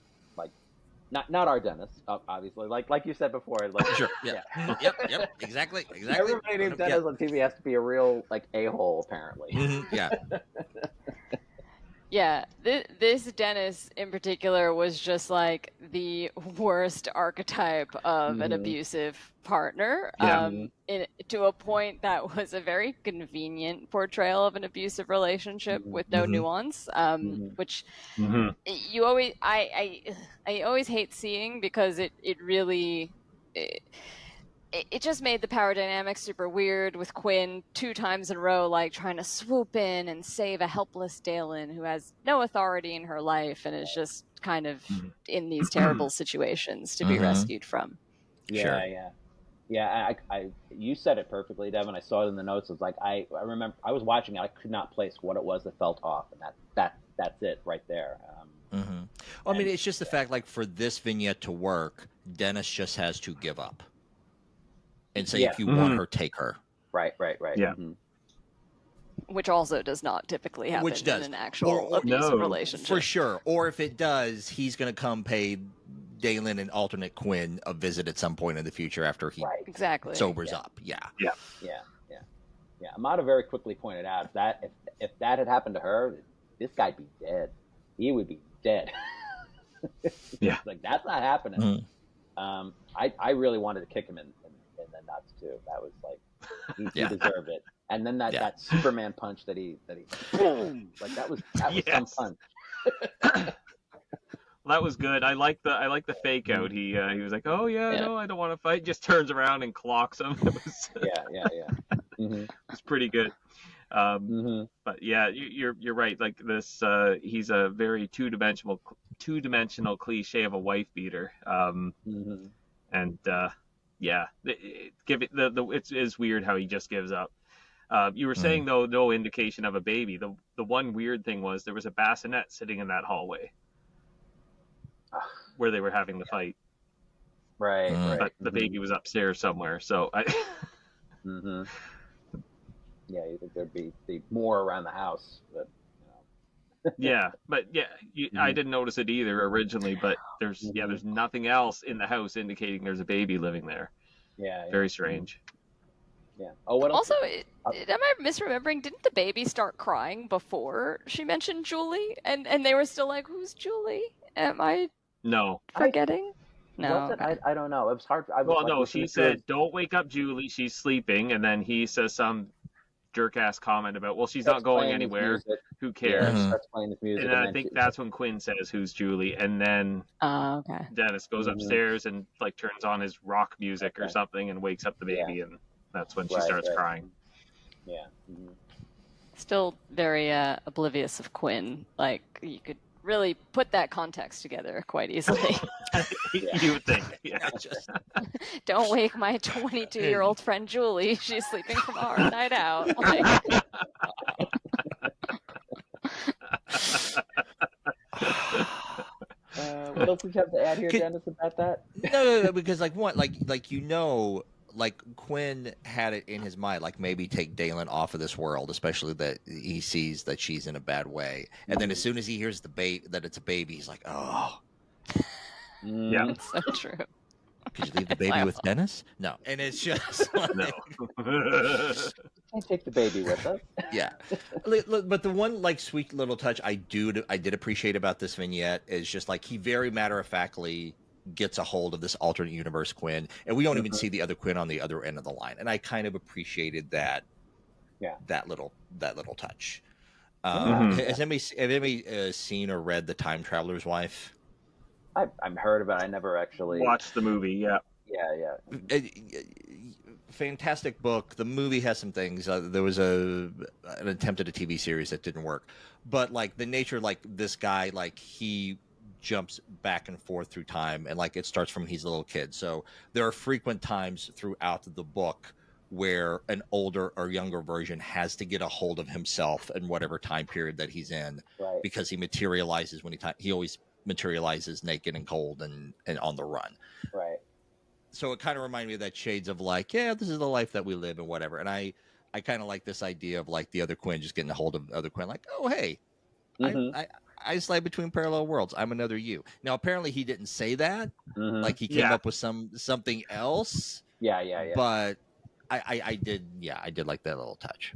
not our Dennis, obviously. Like you said before. Sure. Yeah. Yep. Exactly. Everybody named Dennis on TV has to be a real, a-hole, apparently. Mm-hmm. Yeah. Yeah, this Dennis in particular was just like the worst archetype of an abusive partner, to a point that was a very convenient portrayal of an abusive relationship with no nuance, which you always I always hate seeing, because it really it just made the power dynamic super weird with Quinn 2 times in a row, like trying to swoop in and save a helpless Daelin who has no authority in her life and is just kind of in these terrible situations to be rescued from. Yeah, yeah. You said it perfectly, Devin. I saw it in the notes. It was like I remember I was watching it. I could not place what it was that felt off, and that's it right there. Well, I mean, it's just the fact, like, for this vignette to work, Dennis just has to give up and say, if you want her, take her. Right. Yeah. Which also does not typically happen in an actual abusive relationship. For sure. Or if it does, he's going to come pay Daelin and alternate Quinn a visit at some point in the future after he sobers up. Yeah. Amada very quickly pointed out that if that had happened to her, this guy'd be dead. He would be dead. Yeah. Like, that's not happening. I really wanted to kick him in the nuts too. That was like, he deserved it. And then that Superman punch that he boom, like that was some punch. That was good. I like the fake out. He was like, "Oh no, I don't want to fight." Just turns around and clocks him. It was It's pretty good. But yeah, you're right. Like this, he's a very two-dimensional cliche of a wife beater. And it's weird how he just gives up. You were saying though, no indication of a baby. The one weird thing was there was a bassinet sitting in that hallway where they were having the fight. Right. But the baby was upstairs somewhere. So I. Yeah, you think there'd be more around the house, but. I didn't notice it either originally. But there's nothing else in the house indicating there's a baby living there. Yeah. Very strange. Yeah. Oh, what else? Also, am I misremembering? Didn't the baby start crying before she mentioned Julie? And they were still like, "Who's Julie?" Am I forgetting? No. I don't know. It was hard. She said, "Don't wake up Julie. She's sleeping." And then he says some jerk-ass comment about, "Well, she's not going anywhere. Who cares?" Starts playing his music. And I think that's when Quinn says, "Who's Julie?" And then Dennis goes upstairs and like turns on his rock music or something and wakes up the baby, and that's when she starts crying. Yeah. Still very oblivious of Quinn. Like, you could really put that context together quite easily. You would think. Yeah. Don't wake my 22-year-old friend Julie. She's sleeping from our night out. Like... What else did you have to add here, Dennis, about that? No, because like Quinn had it in his mind, like maybe take Daelin off of this world, especially that he sees that she's in a bad way. And then as soon as he hears that it's a baby, he's like, "Oh, yeah, it's so true." Could you leave the baby with Dennis? No, and it's just like, no. Can't take the baby with us. Yeah, but the one like sweet little touch I did appreciate about this vignette is just like he very matter-of-factly gets a hold of this alternate universe Quinn, and we don't even see the other Quinn on the other end of the line, and I kind of appreciated that. Yeah, that little touch. Has anybody seen or read The Time Traveler's Wife? I've heard about it. I never actually watched the movie. Yeah. Fantastic book. The movie has some things. There was an attempt at a TV series that didn't work, but like the nature, like this guy, like he jumps back and forth through time, and like it starts from he's a little kid. So there are frequent times throughout the book where an older or younger version has to get a hold of himself in whatever time period that he's in, because he materializes when he always materializes naked and cold and on the run. Right. So it kind of reminded me of that shades of like, yeah, this is the life that we live and whatever. And I kind of like this idea of like the other Quinn just getting a hold of the other Quinn, like, oh, hey, I slide between parallel worlds. I'm another you. Now, apparently he didn't say that. Like he came up with something else. Yeah. But I did like that little touch.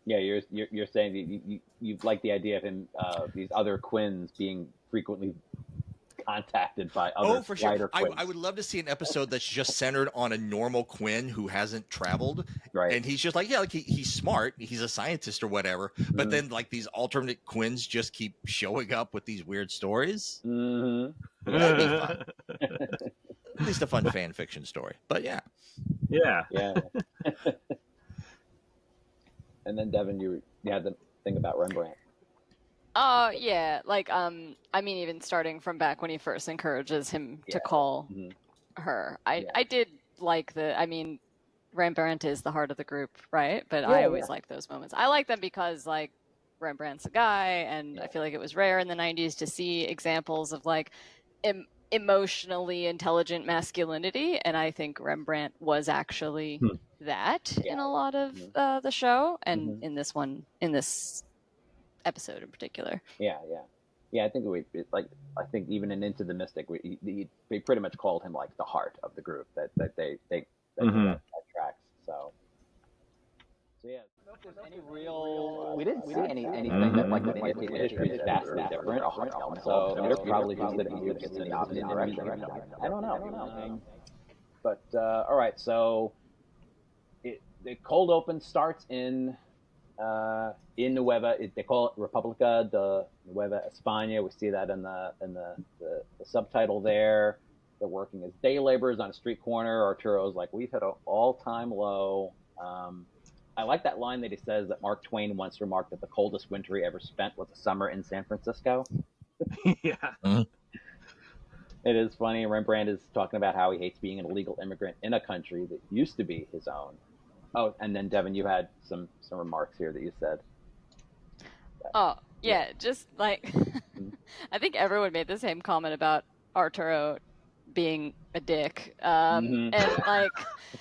Yeah, you're saying that you like the idea of him, these other Quinns being frequently contacted by other for sure. Quinns. I would love to see an episode that's just centered on a normal Quinn who hasn't traveled, and he's just like, like he's smart, he's a scientist or whatever, but then like these alternate Quinns just keep showing up with these weird stories. That'd be fun. least a fun fan fiction story. But yeah. And then Devin, you had the thing about Rembrandt. Yeah, like I mean, even starting from back when he first encourages him to call her, I did like I mean, Rembrandt is the heart of the group, right? But I always like those moments. I like them because like Rembrandt's a guy, and I feel like it was rare in the 90s to see examples of like emotionally intelligent masculinity, and I think Rembrandt was actually that in a lot of the show, and in this episode in particular. Yeah. I think I think even in Into the Mystic, they pretty much called him like the heart of the group. That tracks. So yeah. We didn't see anything that like the history is vastly different. So they're probably just that he gets in the opposite direction. I don't know. But all right, so the cold open starts in Nueva. They call it República de Nueva España. We see that in the subtitle there. They're working as day laborers on a street corner. Arturo's like, we've hit an all-time low. I like that line that he says that Mark Twain once remarked that the coldest winter he ever spent was a summer in San Francisco. Yeah. It is funny. Rembrandt is talking about how he hates being an illegal immigrant in a country that used to be his own. Oh, and then Devin, you had some remarks here that you said. Oh, yeah, just like I think everyone made the same comment about Arturo being a dick. And like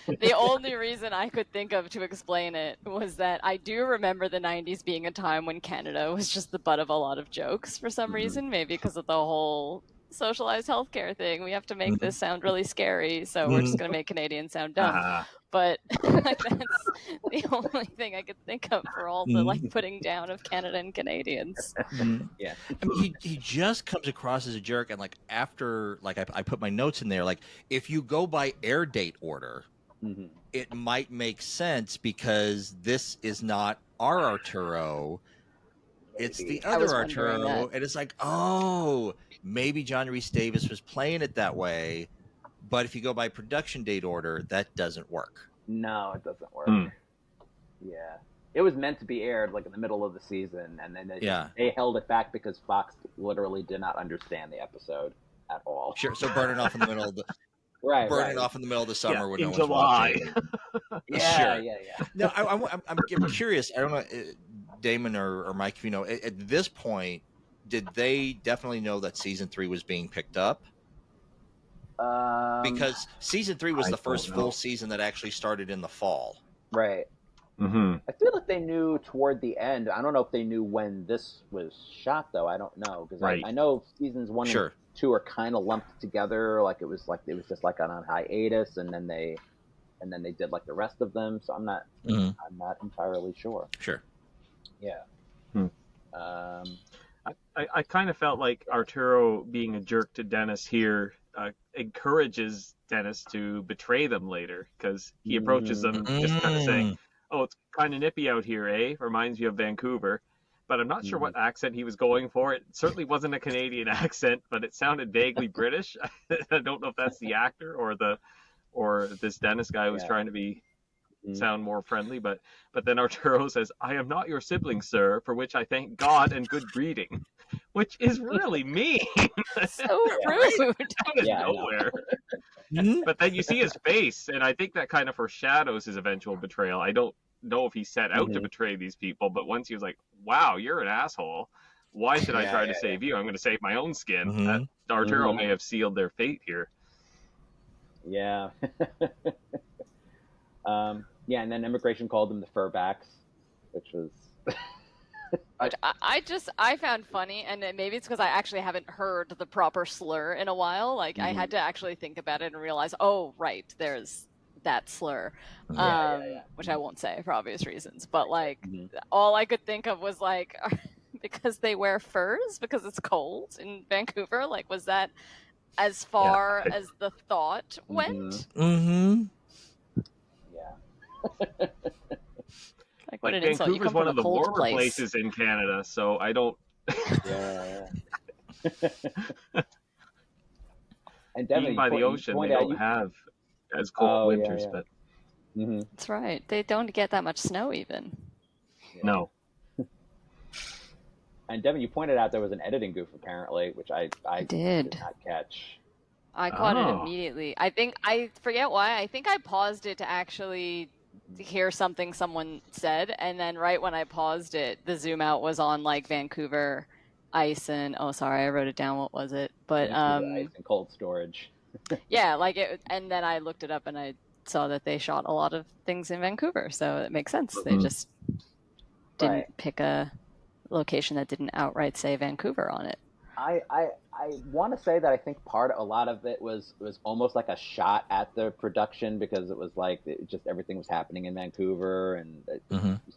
the only reason I could think of to explain it was that I do remember the 90s being a time when Canada was just the butt of a lot of jokes for some reason, maybe because of the whole socialized healthcare thing. We have to make this sound really scary, so we're just going to make Canadians sound dumb. But that's the only thing I could think of for all the like putting down of Canada and Canadians. Yeah, I mean, he just comes across as a jerk, and like after like I put my notes in there, like if you go by air date order, it might make sense because this is not our Arturo. It's the other Arturo, and it's like, oh, maybe John Rhys Davis was playing it that way. But if you go by production date order, that doesn't work. No, it doesn't work. Yeah. It was meant to be aired like in the middle of the season, and then they held it back because Fox literally did not understand the episode at all. Sure. So burning off in the middle of the off in the middle of the summer when no one's July. watching. Yeah. No, I'm curious. I don't know, Damon or Mike, if you know, at this point, did they definitely know that season 3 was being picked up? Because season 3 was the first full season that actually started in the fall. Right. I feel like they knew toward the end. I don't know if they knew when this was shot, though. I don't know because I know seasons 1 and 2 are kind of lumped together. Like it was just like on hiatus, and then they did like the rest of them. So I'm not entirely sure. Sure. Yeah. I kind of felt like Arturo being a jerk to Dennis here encourages Dennis to betray them later, because he approaches them just kind of saying, oh, it's kind of nippy out here, eh? Reminds me of Vancouver. But I'm not sure what accent he was going for. It certainly wasn't a Canadian accent, but it sounded vaguely British. I don't know if that's the actor or this Dennis guy was trying to be sound more friendly, but then Arturo says, I am not your sibling, sir, for which I thank God and good breeding, which is really mean. So rude. Out of nowhere. But then you see his face, and I think that kind of foreshadows his eventual betrayal. I don't know if he set out to betray these people, but once he was like, wow, you're an asshole, why should I try to save you? I'm going to save my own skin. That Arturo may have sealed their fate here. Yeah. And then immigration called them the furbacks, which was I found funny, and maybe it's because I actually haven't heard the proper slur in a while. Like I had to actually think about it and realize, oh right, there's that slur, which I won't say for obvious reasons. But like all I could think of was like because they wear furs because it's cold in Vancouver. Like was that as far as the thought went? Like Vancouver's one of the warmer places in Canada, so I don't. And being by the ocean, they don't have as cold winters, but that's right. They don't get that much snow even. Yeah. No. And Devin, you pointed out there was an editing goof apparently, which I did not catch. I caught it immediately. I forget why. I think I paused it to actually hear something someone said, and then right when I paused it, the zoom out was on like Vancouver ice and I wrote it down. What was it? But ice and cold storage. Yeah, like it, and then I looked it up and I saw that they shot a lot of things in Vancouver, so it makes sense. They just didn't pick a location that didn't outright say Vancouver on it. I want to say that I think a lot of it was almost like a shot at the production, because it was like just everything was happening in Vancouver, and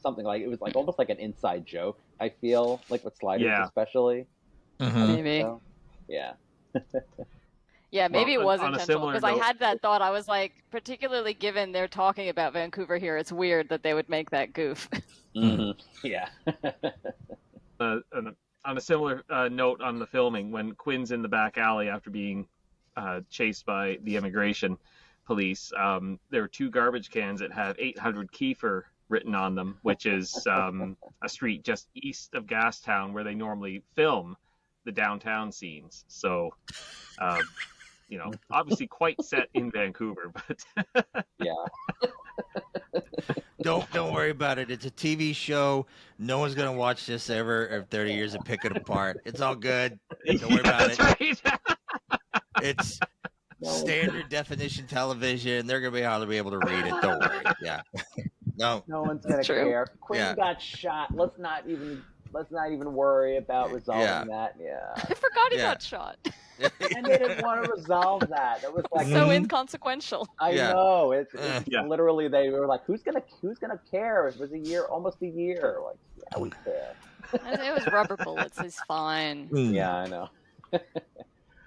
something like it was like almost like an inside joke. I feel like with Sliders especially. Maybe. So, yeah. Yeah, maybe it was intentional, because I had that thought. I was like, particularly given they're talking about Vancouver here, it's weird that they would make that goof. Yeah. On a similar note on the filming, when Quinn's in the back alley after being chased by the immigration police, there were 2 garbage cans that have 800 Kiefer written on them, which is a street just east of Gastown where they normally film the downtown scenes. So, obviously quite set in Vancouver, but yeah. Don't worry about it. It's a TV show. No one's gonna watch this ever in 30 years and pick it apart. It's all good. Don't worry about it. Right. It's standard definition television. They're gonna be able to read it. Don't worry. Yeah. No one's gonna care. Quinn got shot. Let's not even worry about resolving that. Yeah. I forgot he got shot. And they didn't want to resolve that. It was like so inconsequential. I know. It's literally they were like, who's gonna care? It was almost a year. Like, yeah, we care. It was rubber bullets. It's fine. Yeah, I know.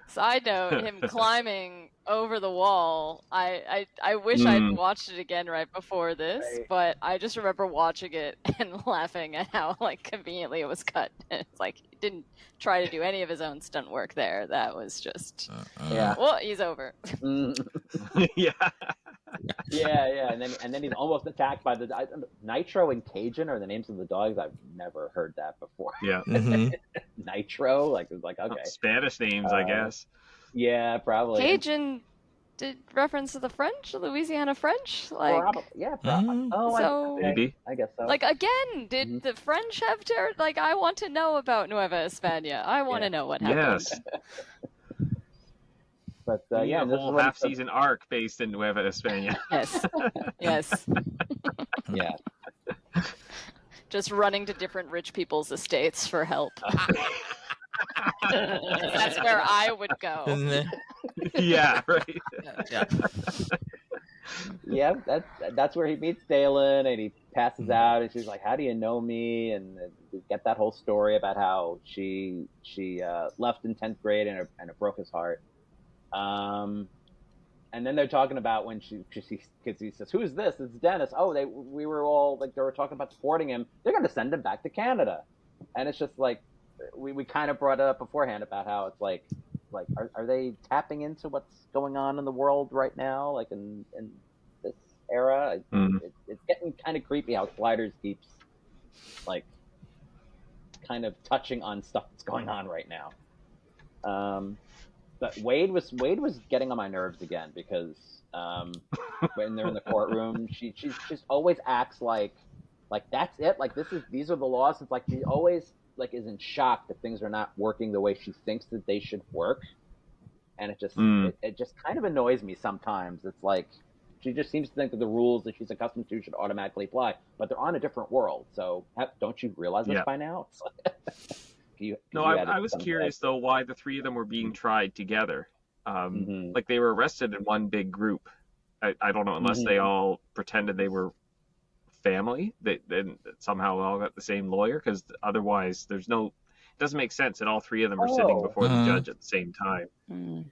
Side note: him climbing over the wall. I wish I'd watched it again right before this, but I just remember watching it and laughing at how conveniently it was cut. It's like he didn't try to do any of his own stunt work there. That was just well, he's over. Yeah. Yeah, and then he's almost attacked by the Nitro and Cajun are the names of the dogs. I've never heard that before. Yeah. Nitro, it was like, okay, Spanish names, I guess. Yeah, probably. Cajun did reference to the French, Louisiana French, probably. Oh, so maybe. I guess so. Again, did the French have I want to know about Nueva España. I want to know what happened. Yes. But a whole half-season arc based in Nueva España. Yes. Yeah. Just running to different rich people's estates for help. That's where I would go. Yeah, right. Yeah. Yeah, that's where he meets Daelin, and he passes out, and she's like, "How do you know me?" And we get that whole story about how she left in 10th grade and it broke his heart. And then they're talking about when because he says, "Who's this?" It's Dennis. Oh, we were all they were talking about deporting him. They're going to send him back to Canada, and it's just like we kind of brought it up beforehand about how it's like are they tapping into what's going on in the world right now, in this era? It's getting kind of creepy how Sliders keeps kind of touching on stuff that's going on right now. But Wade was getting on my nerves again, because when they're in the courtroom, she just always acts like that's it. These are the laws. It's like she always is in shock that things are not working the way she thinks that they should work, and it just it just kind of annoys me sometimes. It's like she just seems to think that the rules that she's accustomed to should automatically apply, but they're on a different world. So don't you realize this by now? I was curious though why the 3 of them were being tried together. They were arrested in one big group. I don't know, unless they all pretended they were family, then somehow all got the same lawyer, because otherwise it doesn't make sense that all 3 of them are sitting before the judge at the same time.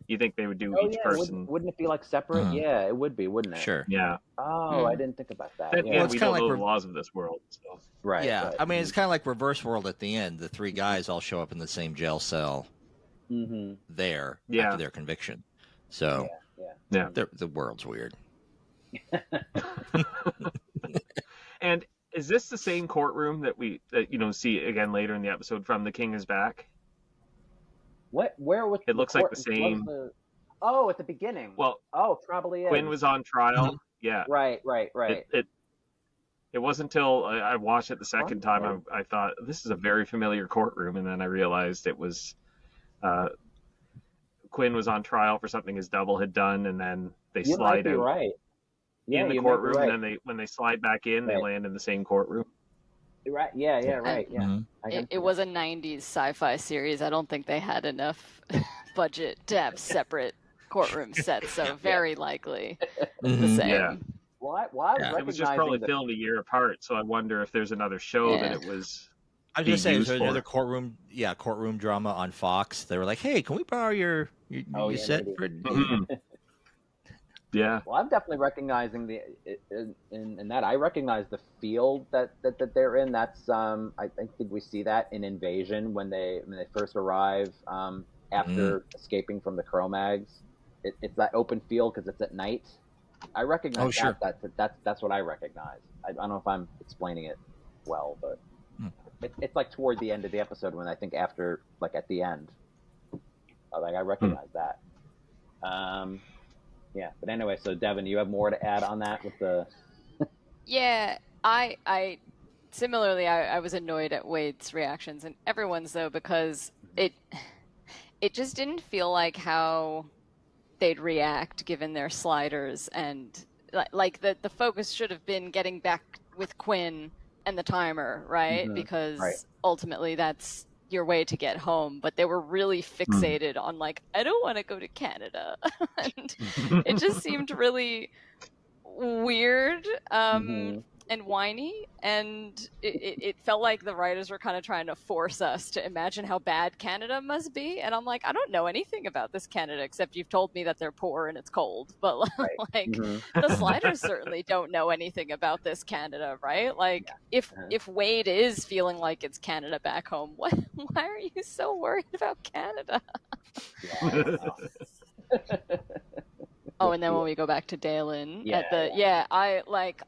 You think they would do each person? Wouldn't it be separate? Yeah, it would be, wouldn't it? Sure. Yeah. Oh, I didn't think about that. Yeah, we don't know the laws of this world. So. Right. Yeah, right. I mean, it's kind of like Reverse World at the end. The 3 guys all show up in the same jail cell there after their conviction. So yeah. The world's weird. And is this the same courtroom that see again later in the episode from The King is Back? Where was it? Looks like the same. Oh, at the beginning. Well, probably is. Quinn was on trial. Yeah. Right. It wasn't until I watched it the second time I thought this is a very familiar courtroom, and then I realized it was Quinn was on trial for something his double had done, and then they slide out in the courtroom, and then when they slide back in, they land in the same courtroom. Right. Yeah. Right. Yeah. Mm-hmm. It was a 90s sci-fi series. I don't think they had enough budget to have separate courtroom sets, so very likely the same. Yeah. It was just probably filmed a year apart, so I wonder if there's another show that it was. I was just saying, there's another courtroom drama on Fox. They were like, "Hey, can we borrow your set for?" Yeah. Well, I'm definitely recognizing in that I recognize the field that they're in. That's I think we see that in Invasion when they first arrive after escaping from the Cro-Mags. It's that open field because it's at night. I recognize that's what I recognize. I don't know if I'm explaining it well, but it's like toward the end of the episode when I think after, like at the end, like I recognize that. Yeah, but anyway, so Devin, you have more to add on that with the? Yeah, I similarly I was annoyed at Wade's reactions and everyone's though, because it just didn't feel like how they'd react given their sliders, and like the focus should have been getting back with Quinn and the timer, right? Mm-hmm. Because ultimately that's your way to get home, but they were really fixated on like, I don't want to go to Canada. And it just seemed really weird and whiny, and it felt like the writers were kind of trying to force us to imagine how bad Canada must be, and I'm like, I don't know anything about this Canada except you've told me that they're poor and it's cold, but like the sliders certainly don't know anything about this Canada, right? Like if Wade is feeling like it's Canada back home, why are you so worried about Canada? Oh, and then when we go back to Daelin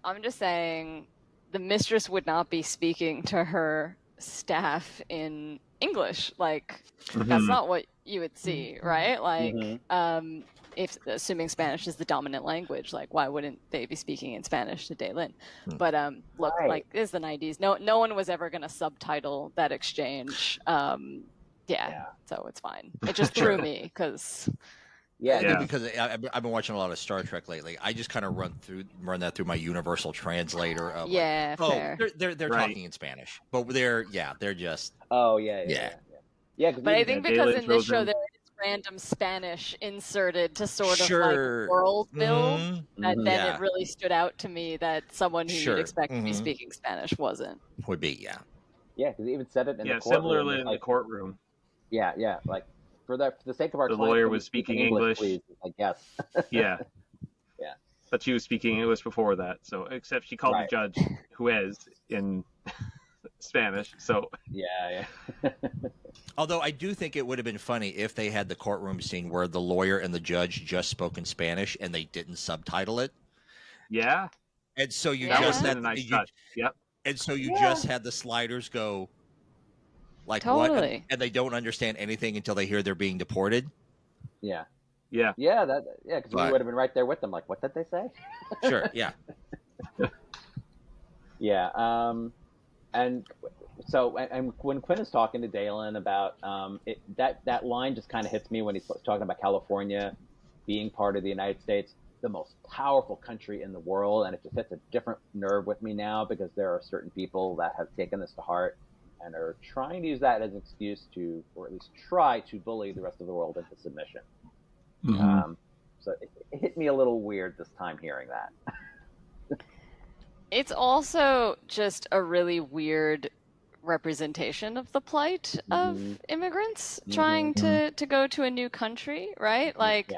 I'm just saying the mistress would not be speaking to her staff in English. Like, that's not what you would see, right? Like, if assuming Spanish is the dominant language, like, why wouldn't they be speaking in Spanish to Daelin? But look, like, it's the 90s. No one was ever going to subtitle that exchange. So it's fine. It just threw me because... Yeah, because I've been watching a lot of Star Trek lately. I just kind of run that through my universal translator of fair. They're talking in Spanish, but they're just But I think because in this show there is random Spanish inserted to sort of like world build, it really stood out to me that someone who you'd expect to be speaking Spanish wasn't. Would be because they even said it in the courtroom. Similarly in the courtroom. Like. For the sake of our client, lawyer was speaking English. Please, I guess. Yeah. But she was speaking English before that, so except she called the judge Juez in Spanish. So Although I do think it would have been funny if they had the courtroom scene where the lawyer and the judge just spoke in Spanish and they didn't subtitle it. Yeah. And so you just had a nice touch. Yep. And so you just had the sliders go. Like totally. What? And they don't understand anything until they hear they're being deported. Yeah. Yeah. Yeah. Because we would have been right there with them. Like, what did they say? Sure. Yeah. And so, and when Quinn is talking to Daelin about that line just kind of hits me when he's talking about California being part of the United States, the most powerful country in the world, and it just hits a different nerve with me now because there are certain people that have taken this to heart and are trying to use that as an excuse to, or at least try to bully the rest of the world into submission. So it hit me a little weird this time hearing that. It's also just a really weird representation of the plight of immigrants trying to go to a new country, right? Like,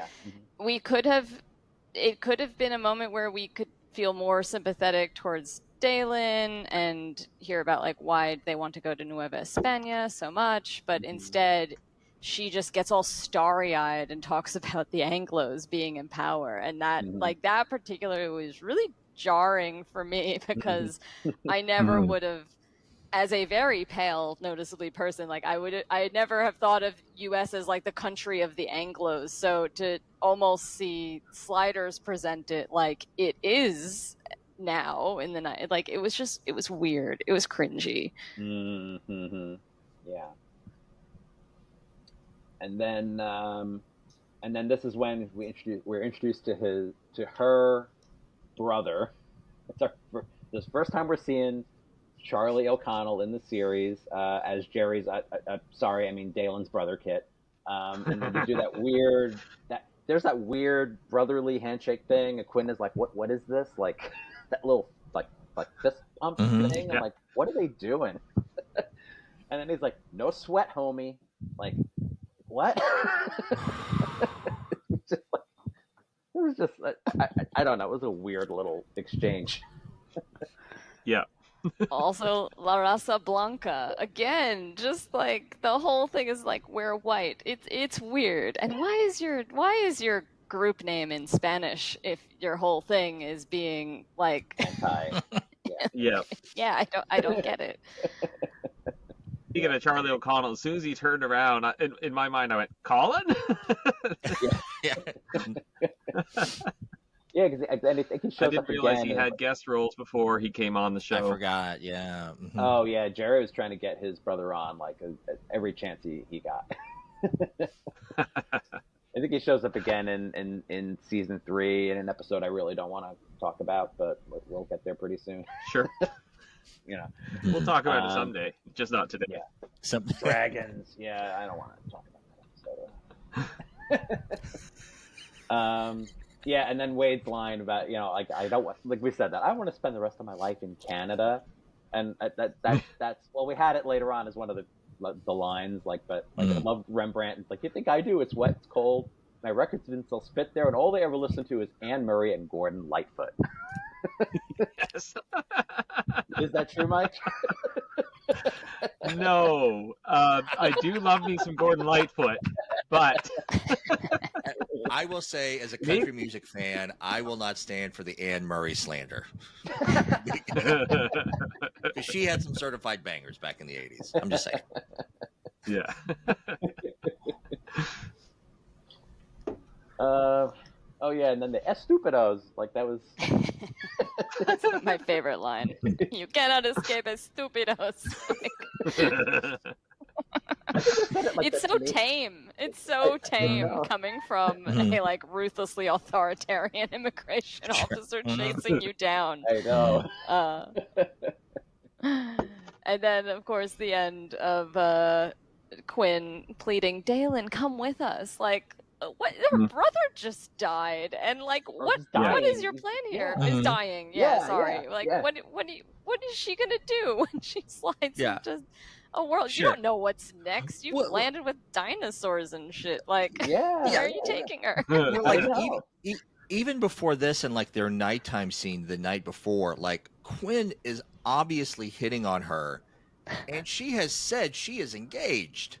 it could have been a moment where we could feel more sympathetic towards Daelin and hear about like why they want to go to Nueva España so much, but instead she just gets all starry-eyed and talks about the Anglos being in power, and that like that particularly was really jarring for me because I never would have, as a very pale, noticeably person, like I'd never have thought of U.S. as like the country of the Anglos. So to almost see Sliders present it like it is now in the night, like it was weird. It was cringy. Yeah. And then this is when we're introduced to her brother. This first time we're seeing Charlie O'Connell in the series as Jerry's. Daelin's brother, Kit. And then you do there's that weird brotherly handshake thing. And Quinn is like, "What is this?" Like that little like fist pump thing. I'm like, "What are they doing?" And then he's like, "No sweat, homie." Like, what? It was just I don't know. It was a weird little exchange. Yeah. Also, La Raza Blanca again. Just like the whole thing is like we're white. It's weird. And why is your group name in Spanish if your whole thing is being like anti? Yeah. Yeah, I don't get it. Speaking of Charlie O'Connell, as soon as he turned around, in my mind, I went, "Colin?" Yeah, because I think he shows up again. I didn't realize he had guest roles before he came on the show. I forgot. Yeah. Oh yeah, Jerry was trying to get his brother on like every chance he got. I think he shows up again in season 3 in an episode I really don't want to talk about, but we'll get there pretty soon. Sure. We'll talk about it someday, just not today. Yeah. Some dragons. Yeah, I don't want to talk about that. Yeah, and then Wade's line about I don't want, like we said, that I want to spend the rest of my life in Canada, and that's well, we had it later on as one of the lines, but I love Rembrandt. It's like, you think I do? It's wet, it's cold. My records didn't still spit there, and all they ever listen to is Anne Murray and Gordon Lightfoot. Yes. Is that true, Mike? No. I do love me some Gordon Lightfoot, but I will say, as a country music fan, I will not stand for the Anne Murray slander. Because she had some certified bangers back in the 80s. I'm just saying. Yeah. Oh yeah, and then the estupidos, like that was. That's my favorite line. You cannot escape estupidos. It's so tame. It's so tame coming from a ruthlessly authoritarian immigration officer chasing you down. I know. And then, of course, the end of Quinn pleading, "Daelin, come with us." Like, what? Her brother just died, and what is your plan here? Yeah. Is dying. Yeah, sorry. What is she gonna do when she slides into a world? Sure. You don't know what's next. You've landed with dinosaurs and shit. Like, where are you taking her? Even before this, and their nighttime scene the night before, Quinn is obviously hitting on her, and she has said she is engaged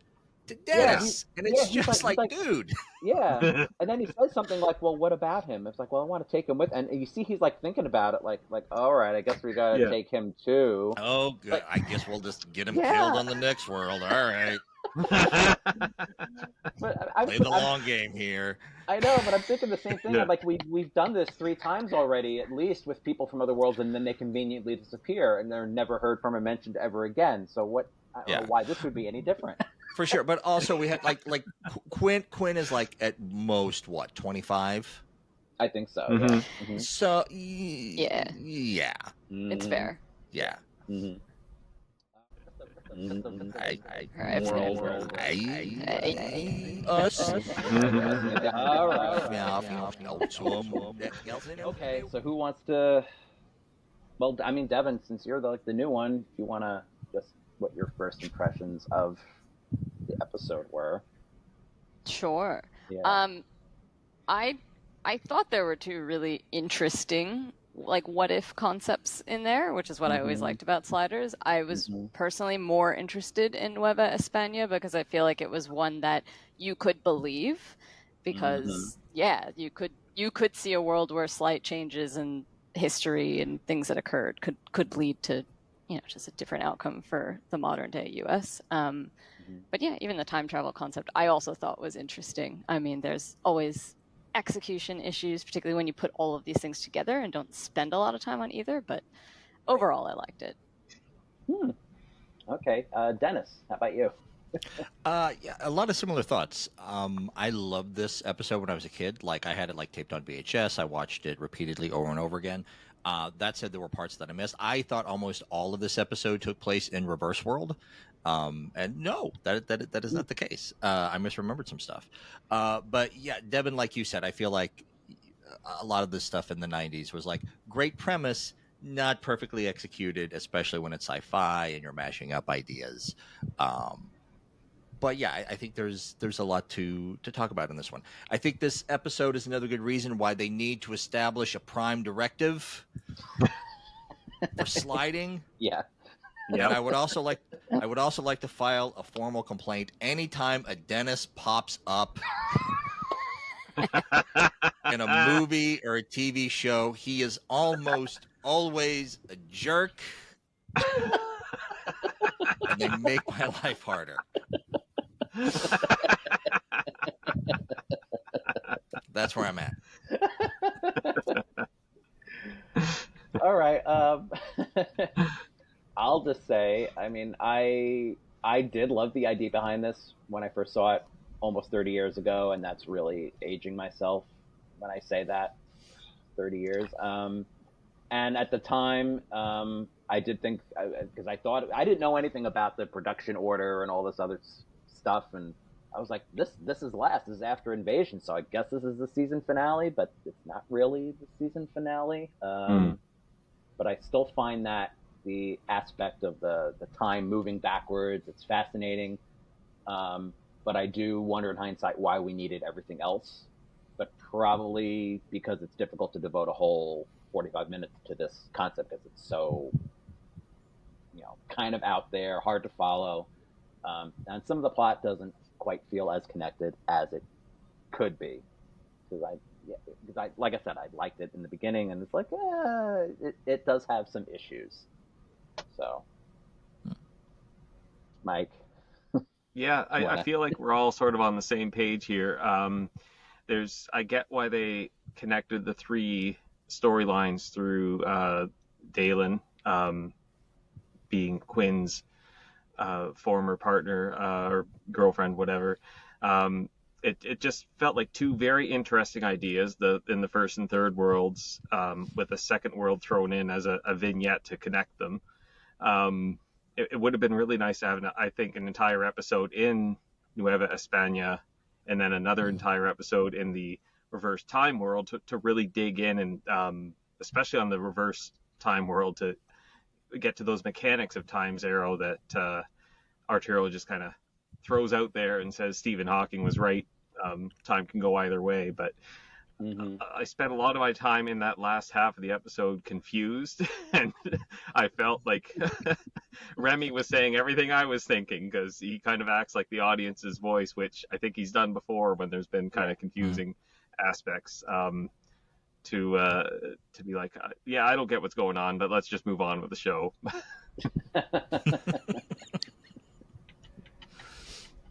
to Dennis, and it's just dude. Yeah, and then he says something like, "Well, what about him?" It's like, "Well, I want to take him with," and you see he's thinking about it, like, all right, I guess we gotta take him too. Oh, good. I guess we'll just get him killed on the next world. All right. Play the long game here. I know, but I'm thinking the same thing. Yeah. We've done this 3 times already, at least, with people from other worlds, and then they conveniently disappear, and they're never heard from or mentioned ever again. So what? I don't know why this would be any different. For sure, but also we had Quinn is at most 25. I think so. Mm-hmm. Yeah. Mm-hmm. So It's fair. Yeah. Mm-hmm. Okay, so who wants to? Well, I mean, Devin, since you're the new one, if you want to just what your first impressions of the episode were. Sure. Yeah. I thought there were 2 really interesting like what if concepts in there, which is what I always liked about Sliders. I was personally more interested in Nueva España because I feel like it was one that you could believe, because you could see a world where slight changes in history and things that occurred could lead to, you know, just a different outcome for the modern day US. But yeah, even the time travel concept I also thought was interesting. I mean, there's always execution issues, particularly when you put all of these things together and don't spend a lot of time on either, but overall I liked it. Okay. Dennis, how about you? Yeah, a lot of similar thoughts. I loved this episode when I was a kid. Like, I had it like taped on VHS. I watched it repeatedly over and over again. That said, there were parts that I missed. I thought almost all of this episode took place in reverse world. And no, that is not the case. I misremembered some stuff. But yeah, Devin, like you said, I feel like a lot of this stuff in the 90s was like great premise, not perfectly executed, especially when it's sci-fi and you're mashing up ideas. But yeah, I think there's a lot to talk about in this one. I think this episode is another good reason why they need to establish a prime directive for sliding. Yeah. And I would also like to file a formal complaint anytime a Dennis pops up in a movie or a TV show. He is almost always a jerk, and they make my life harder. That's where I'm at. All right. I'll just say, I mean, I did love the idea behind this when I first saw it almost 30 years ago, and that's really aging myself when I say that. 30 years. And at the time, I did think, because I thought, I didn't know anything about the production order and all this other stuff, and I was like, this is last. This is after Invasion, so I guess this is the season finale, but it's not really the season finale. But I still find that the aspect of the time moving backwards, it's fascinating. But I do wonder in hindsight why we needed everything else. But probably because it's difficult to devote a whole 45 minutes to this concept because it's so, you know, kind of out there, hard to follow. And some of the plot doesn't quite feel as connected as it could be. Because I, like I said, I liked it in the beginning, and it's like, it does have some issues. So, Mike. Yeah, I feel like we're all sort of on the same page here. I get why they connected the three storylines through Daelin being Quinn's former partner or girlfriend, whatever. It just felt like two very interesting ideas in the first and third worlds, with a second world thrown in as a vignette to connect them. It would have been really nice to have, I think, an entire episode in Nueva España and then another entire episode in the reverse time world to really dig in, and especially on the reverse time world, to get to those mechanics of Time Zero that Arturo just kind of throws out there and says Stephen Hawking was right. Time can go either way, but I spent a lot of my time in that last half of the episode confused, and I felt like Remy was saying everything I was thinking, because he kind of acts like the audience's voice, which I think he's done before when there's been kind of confusing aspects, to be like, I don't get what's going on, but let's just move on with the show.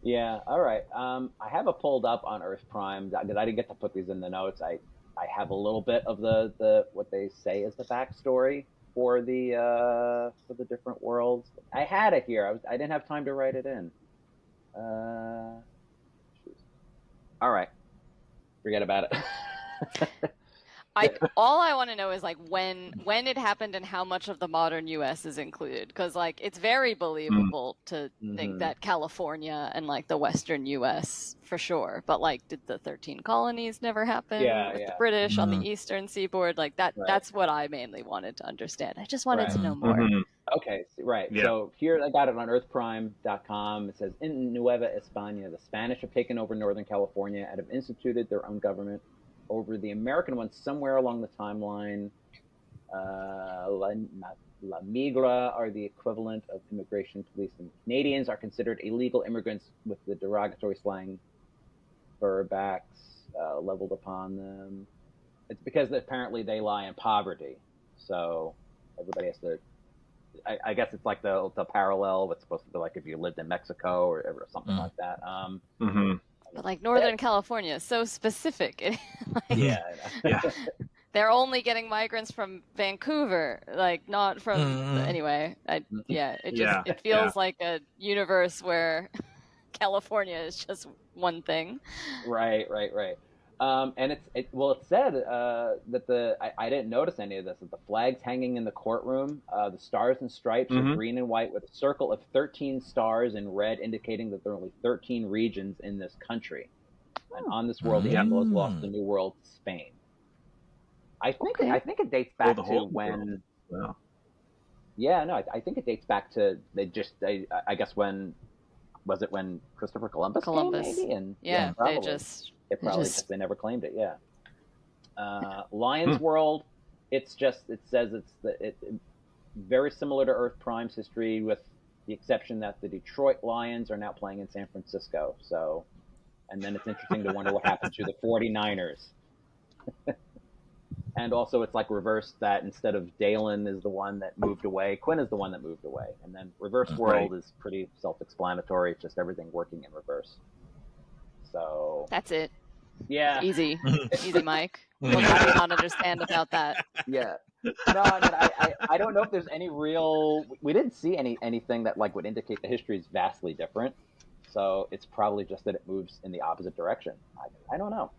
Yeah, all right. I have it pulled up on Earth Prime because I didn't get to put these in the notes. I have a little bit of the what they say is the backstory for the different worlds. I had it here. I didn't have time to write it in. All right, forget about it. All I want to know is like when it happened and how much of the modern U.S. is included, because like it's very believable to think that California and like the Western U.S. for sure, but like did the 13 colonies never happen with the British on the Eastern Seaboard? Like that. Right. That's what I mainly wanted to understand. I just wanted to know more. Okay, right. Yeah. So here I got it on earthprime.com. It says, in Nueva España, the Spanish have taken over Northern California and have instituted their own government over the American ones somewhere along the timeline. La Migra are the equivalent of immigration police, and Canadians are considered illegal immigrants with the derogatory slang furbacks leveled upon them. It's because apparently they lie in poverty, so everybody has to. I guess it's like the parallel. What's supposed to be like if you lived in Mexico or something like that. But like Northern California is so specific. Yeah. They're only getting migrants from Vancouver, like not from. Anyway, it feels like a universe where California is just one thing. Right. And it said that I didn't notice any of this. That the flags hanging in the courtroom, the stars and stripes are green and white with a circle of 13 stars in red, indicating that there are only 13 regions in this country. And on this world, the Anglos lost the New World to Spain. I think it dates back to when. Wow. Yeah, no, I think it dates back to I guess when Christopher Columbus came, maybe, and they never claimed it. Yeah. Lions World, it says it's very similar to Earth Prime's history, with the exception that the Detroit Lions are now playing in San Francisco. So, and then it's interesting to wonder what happened to the 49ers. And also, it's like reversed that instead of Daelin is the one that moved away, Quinn is the one that moved away. And then Reverse World is pretty self-explanatory. It's just everything working in reverse. So that's it. Yeah. Easy, Mike. What do you not understand about that? Yeah. No, I don't know if there's any real. We didn't see anything that like would indicate the history is vastly different. So it's probably just that it moves in the opposite direction. I don't know.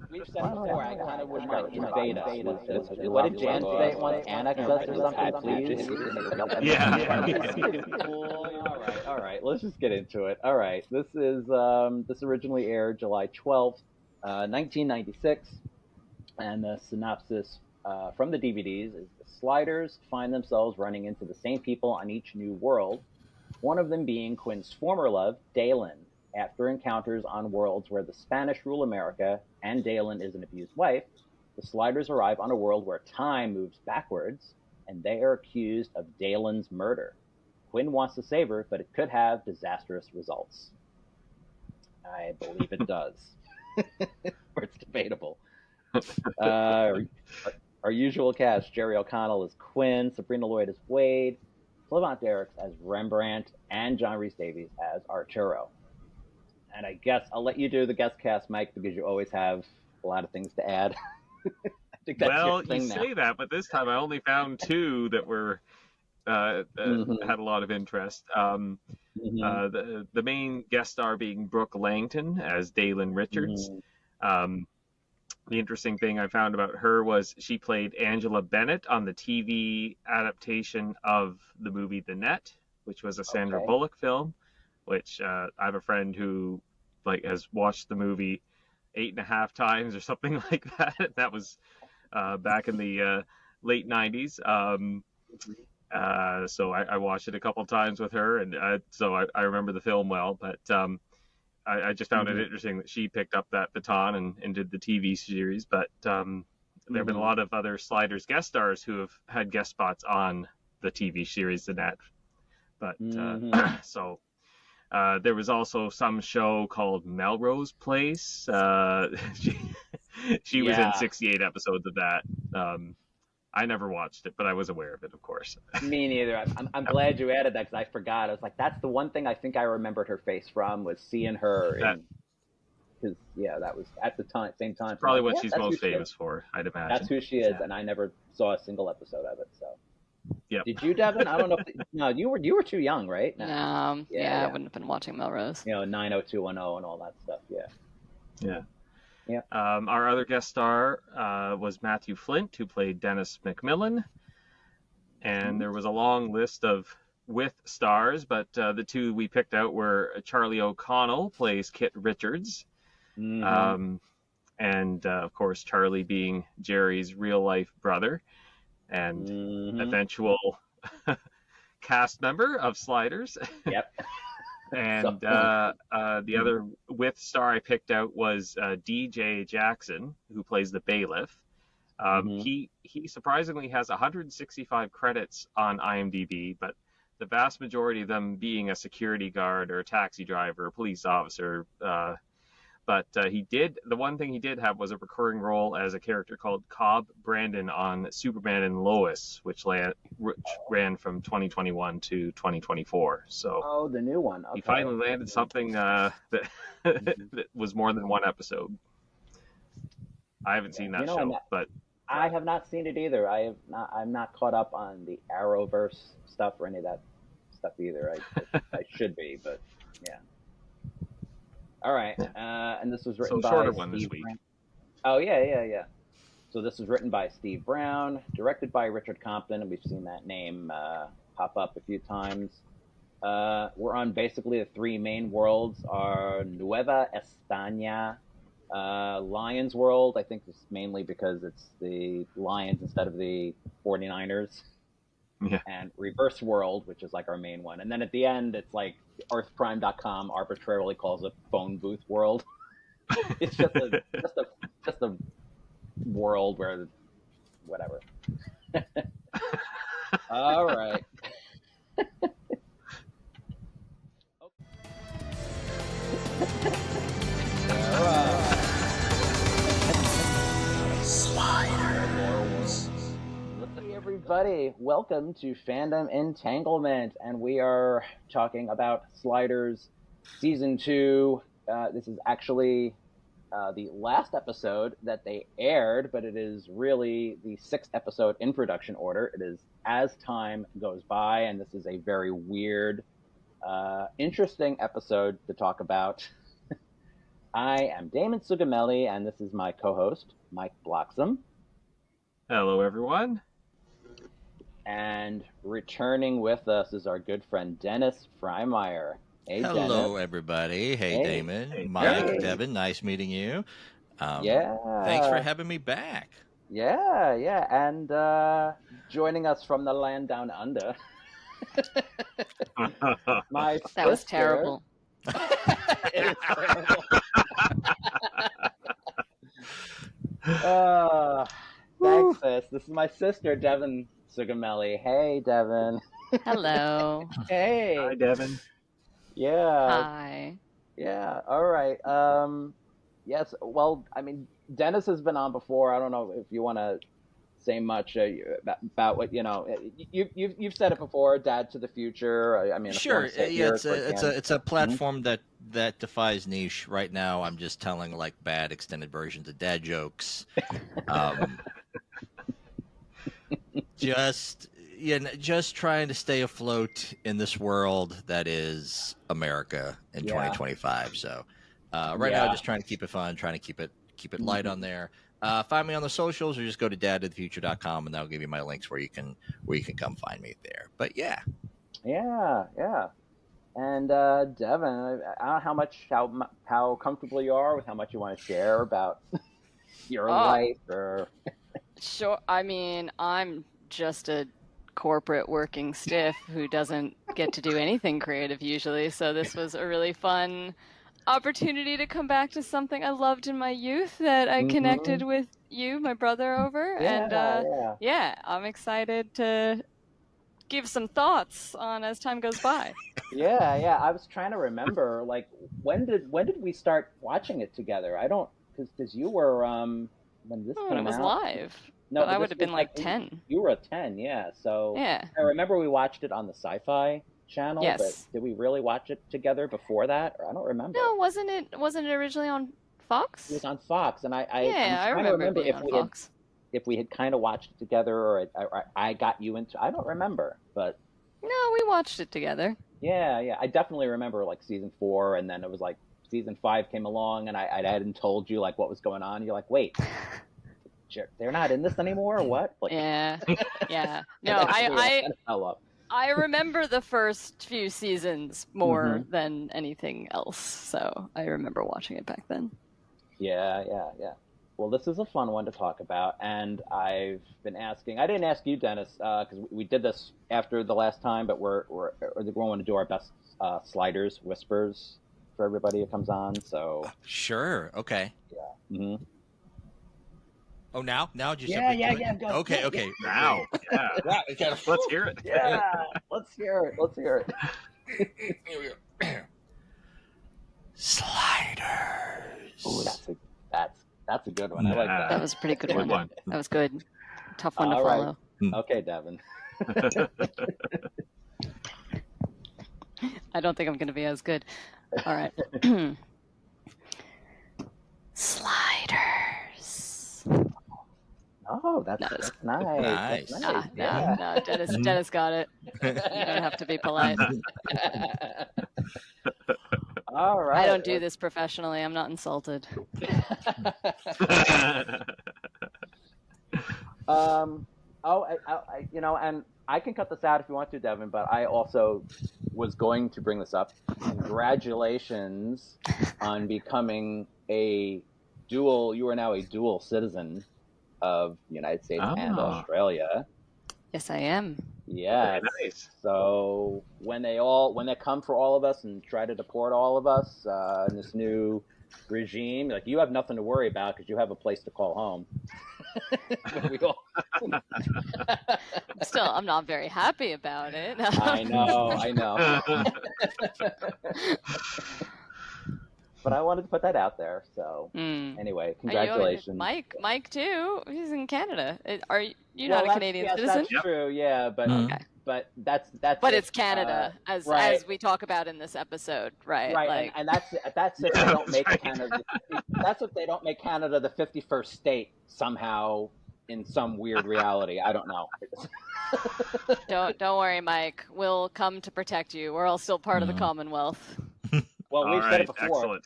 We've said before, I kind of would like invade us. What did Jan say once? Annex us or something, please? Yeah. All right. Let's just get into it. All right. This originally aired July 12th, 1996. And the synopsis from the DVDs is the Sliders find themselves running into the same people on each new world, one of them being Quinn's former love, Daelin. After encounters on worlds where the Spanish rule America and Daelin is an abused wife, the Sliders arrive on a world where time moves backwards, and they are accused of Daelin's murder. Quinn wants to save her, but it could have disastrous results. I believe it does. Or it's debatable. Our usual cast: Jerry O'Connell as Quinn, Sabrina Lloyd as Wade, Clement Derricks as Rembrandt, and John Rhys Davies as Arturo. And I guess I'll let you do the guest cast, Mike, because you always have a lot of things to add. I think that's your thing now. Say that, but this time I only found two that were had a lot of interest. The main guest star being Brooke Langton as Daelin Richards. The interesting thing I found about her was she played Angela Bennett on the TV adaptation of the movie The Net, which was a Sandra Bullock film. Which I have a friend who has watched the movie 8.5 times or something like that. That was back in the late 90s. So I watched it a couple times with her, and so I remember the film well. But I just found it interesting that she picked up that baton and did the TV series. But there have been a lot of other Sliders guest stars who have had guest spots on the TV series The Net. But so... there was also some show called Melrose Place. She was in 68 episodes of that. I never watched it, but I was aware of it, of course. Me neither. I'm glad you added that, because I forgot. I was like, that's the one thing I think I remembered her face from, was seeing her. Because that was at the same time. Probably what she's most famous for, I'd imagine. That's who she is, and I never saw a single episode of it. So. Yep. Did you, Devin? I don't know. No, you were too young, right? No. I wouldn't have been watching Melrose. 90210 and all that stuff. Yeah. Our other guest star was Matthew Flint, who played Dennis McMillan, and there was a long list of with stars, but the two we picked out were Charlie O'Connell plays Kit Richards, and of course Charlie being Jerry's real life brother. And eventual cast member of Sliders. Yep. And the other with star I picked out was DJ Jackson, who plays the bailiff. He surprisingly has 165 credits on IMDb, but the vast majority of them being a security guard or a taxi driver, a police officer. But the one thing he did have was a recurring role as a character called Cobb Brandon on Superman and Lois, which ran from 2021 to 2024. So the new one. Okay. He finally landed something that that was more than one episode. I haven't seen that show, but I have not seen it either. I'm not caught up on the Arrowverse stuff or any of that stuff either. I should be, but yeah. All right, and this was written by shorter one this week. Oh yeah. So this was written by Steve Brown, directed by Richard Compton, and we've seen that name pop up a few times. We're on basically the three main worlds are Nueva España, Lions World. I think it's mainly because it's the Lions instead of the 49ers. Yeah. And Reverse World, which is like our main one. And then at the end, it's like EarthPrime.com arbitrarily calls it Phone Booth World. It's just a world where whatever. All right. Sliders. Hey everybody, welcome to Fandom Entanglement, and we are talking about Sliders Season 2. This is actually the last episode that they aired, but it is really the 6th episode in production order. It is As Time Goes By, and this is a very weird, interesting episode to talk about. I am Damon Sugamelli, and this is my co-host, Mike Bloxam. Hello, everyone. And returning with us is our good friend Dennis Freimeyer. Hey, hello, Dennis. Everybody. Hey, Damon. Hey, Mike, hey. Devin, nice meeting you. Thanks for having me back. Yeah. And joining us from the land down under. My sister. That was terrible. It is terrible. Thanks, sis. This is my sister, Devin Sugamelli. Hey, Devin. Hello. Hey. Hi, Devin. Yeah. Hi. Yeah. All right. Yes. Well, I mean, Dennis has been on before. I don't know if you want to say much about what you've said it before. Dad to the Future. I mean, sure. Yeah. It's a platform that defies niche. Right now, I'm just telling like bad extended versions of dad jokes. Just trying to stay afloat in this world that is America in 2025. So now, just trying to keep it fun, trying to keep it light on there. Find me on the socials, or just go to dadtothefuture.com, and that'll give you my links where you can come find me there. But yeah. And Devin, I don't know how comfortable you are with how much you want to share about your life, or. Sure. I mean, I'm just a corporate working stiff who doesn't get to do anything creative usually. So this was a really fun opportunity to come back to something I loved in my youth that I connected with you, my brother, over. I'm excited to give some thoughts on As Time Goes By. Yeah. I was trying to remember, like, when did we start watching it together? I don't, because you were when this came out. When it was live. No, but I would have been like 10. You were 10, yeah. So yeah. I remember we watched it on the Sci-Fi channel. Yes. But did we really watch it together before that? Or I don't remember. No, wasn't it originally on Fox? It was on Fox, and I remember if we had kind of watched it together, or I got you into. I don't remember, but no, we watched it together. Yeah. I definitely remember like season 4, and then it was like season 5 came along, and I hadn't told you like what was going on. You're like, wait. They're not in this anymore, or what? Like, yeah. No, I remember the first few seasons more than anything else, so I remember watching it back then. Yeah. Well, this is a fun one to talk about, and I've been asking. I didn't ask you, Dennis, because we did this after the last time, but we're going to do our best sliders whispers for everybody who comes on. So sure, okay, yeah. Oh, now? Just Yeah. Okay. Now, yeah. Let's hear it. Yeah, let's hear it. Sliders. Ooh, that's a good one. I like that. That was a pretty good one. That was good. Tough one to All follow. Right. Okay, Devin. I don't think I'm going to be as good. All right. Sliders. Oh, that's nice. That's nice. No, Dennis got it. You don't have to be polite. All right. I don't do this professionally. I'm not insulted. And I can cut this out if you want to, Devin, but I also was going to bring this up. Congratulations on becoming you are now a dual citizen of the United States and Australia. Yes, I am. Yeah. Nice. So when they come for all of us and try to deport all of us in this new regime, like, you have nothing to worry about because you have a place to call home. Still, I'm not very happy about it. I know. But I wanted to put that out there. So anyway, congratulations. Mike too. He's in Canada. Are you not a Canadian citizen? That's true. Yeah, but but that's. But it's Canada, as we talk about in this episode, right? Right, and that's if they don't make Canada. That's if they don't make Canada the 51st state somehow in some weird reality. I don't know. Don't worry, Mike. We'll come to protect you. We're all still part of the Commonwealth. Well, we've said it before.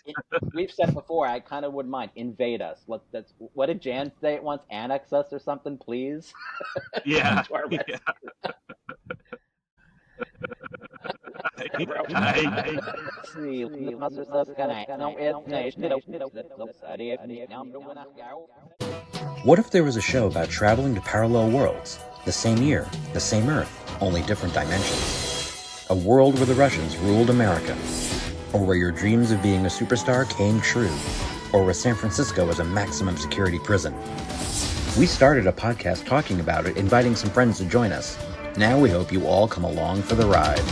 We've said it before. I kind of wouldn't mind. Invade us. What did Jan say it once? Annex us or something, please? Yeah. What if there was a show about traveling to parallel worlds? The same year, the same Earth, only different dimensions. A world where the Russians ruled America. Or where your dreams of being a superstar came true. Or where San Francisco was a maximum security prison. We started a podcast talking about it, inviting some friends to join us. Now we hope you all come along for the ride.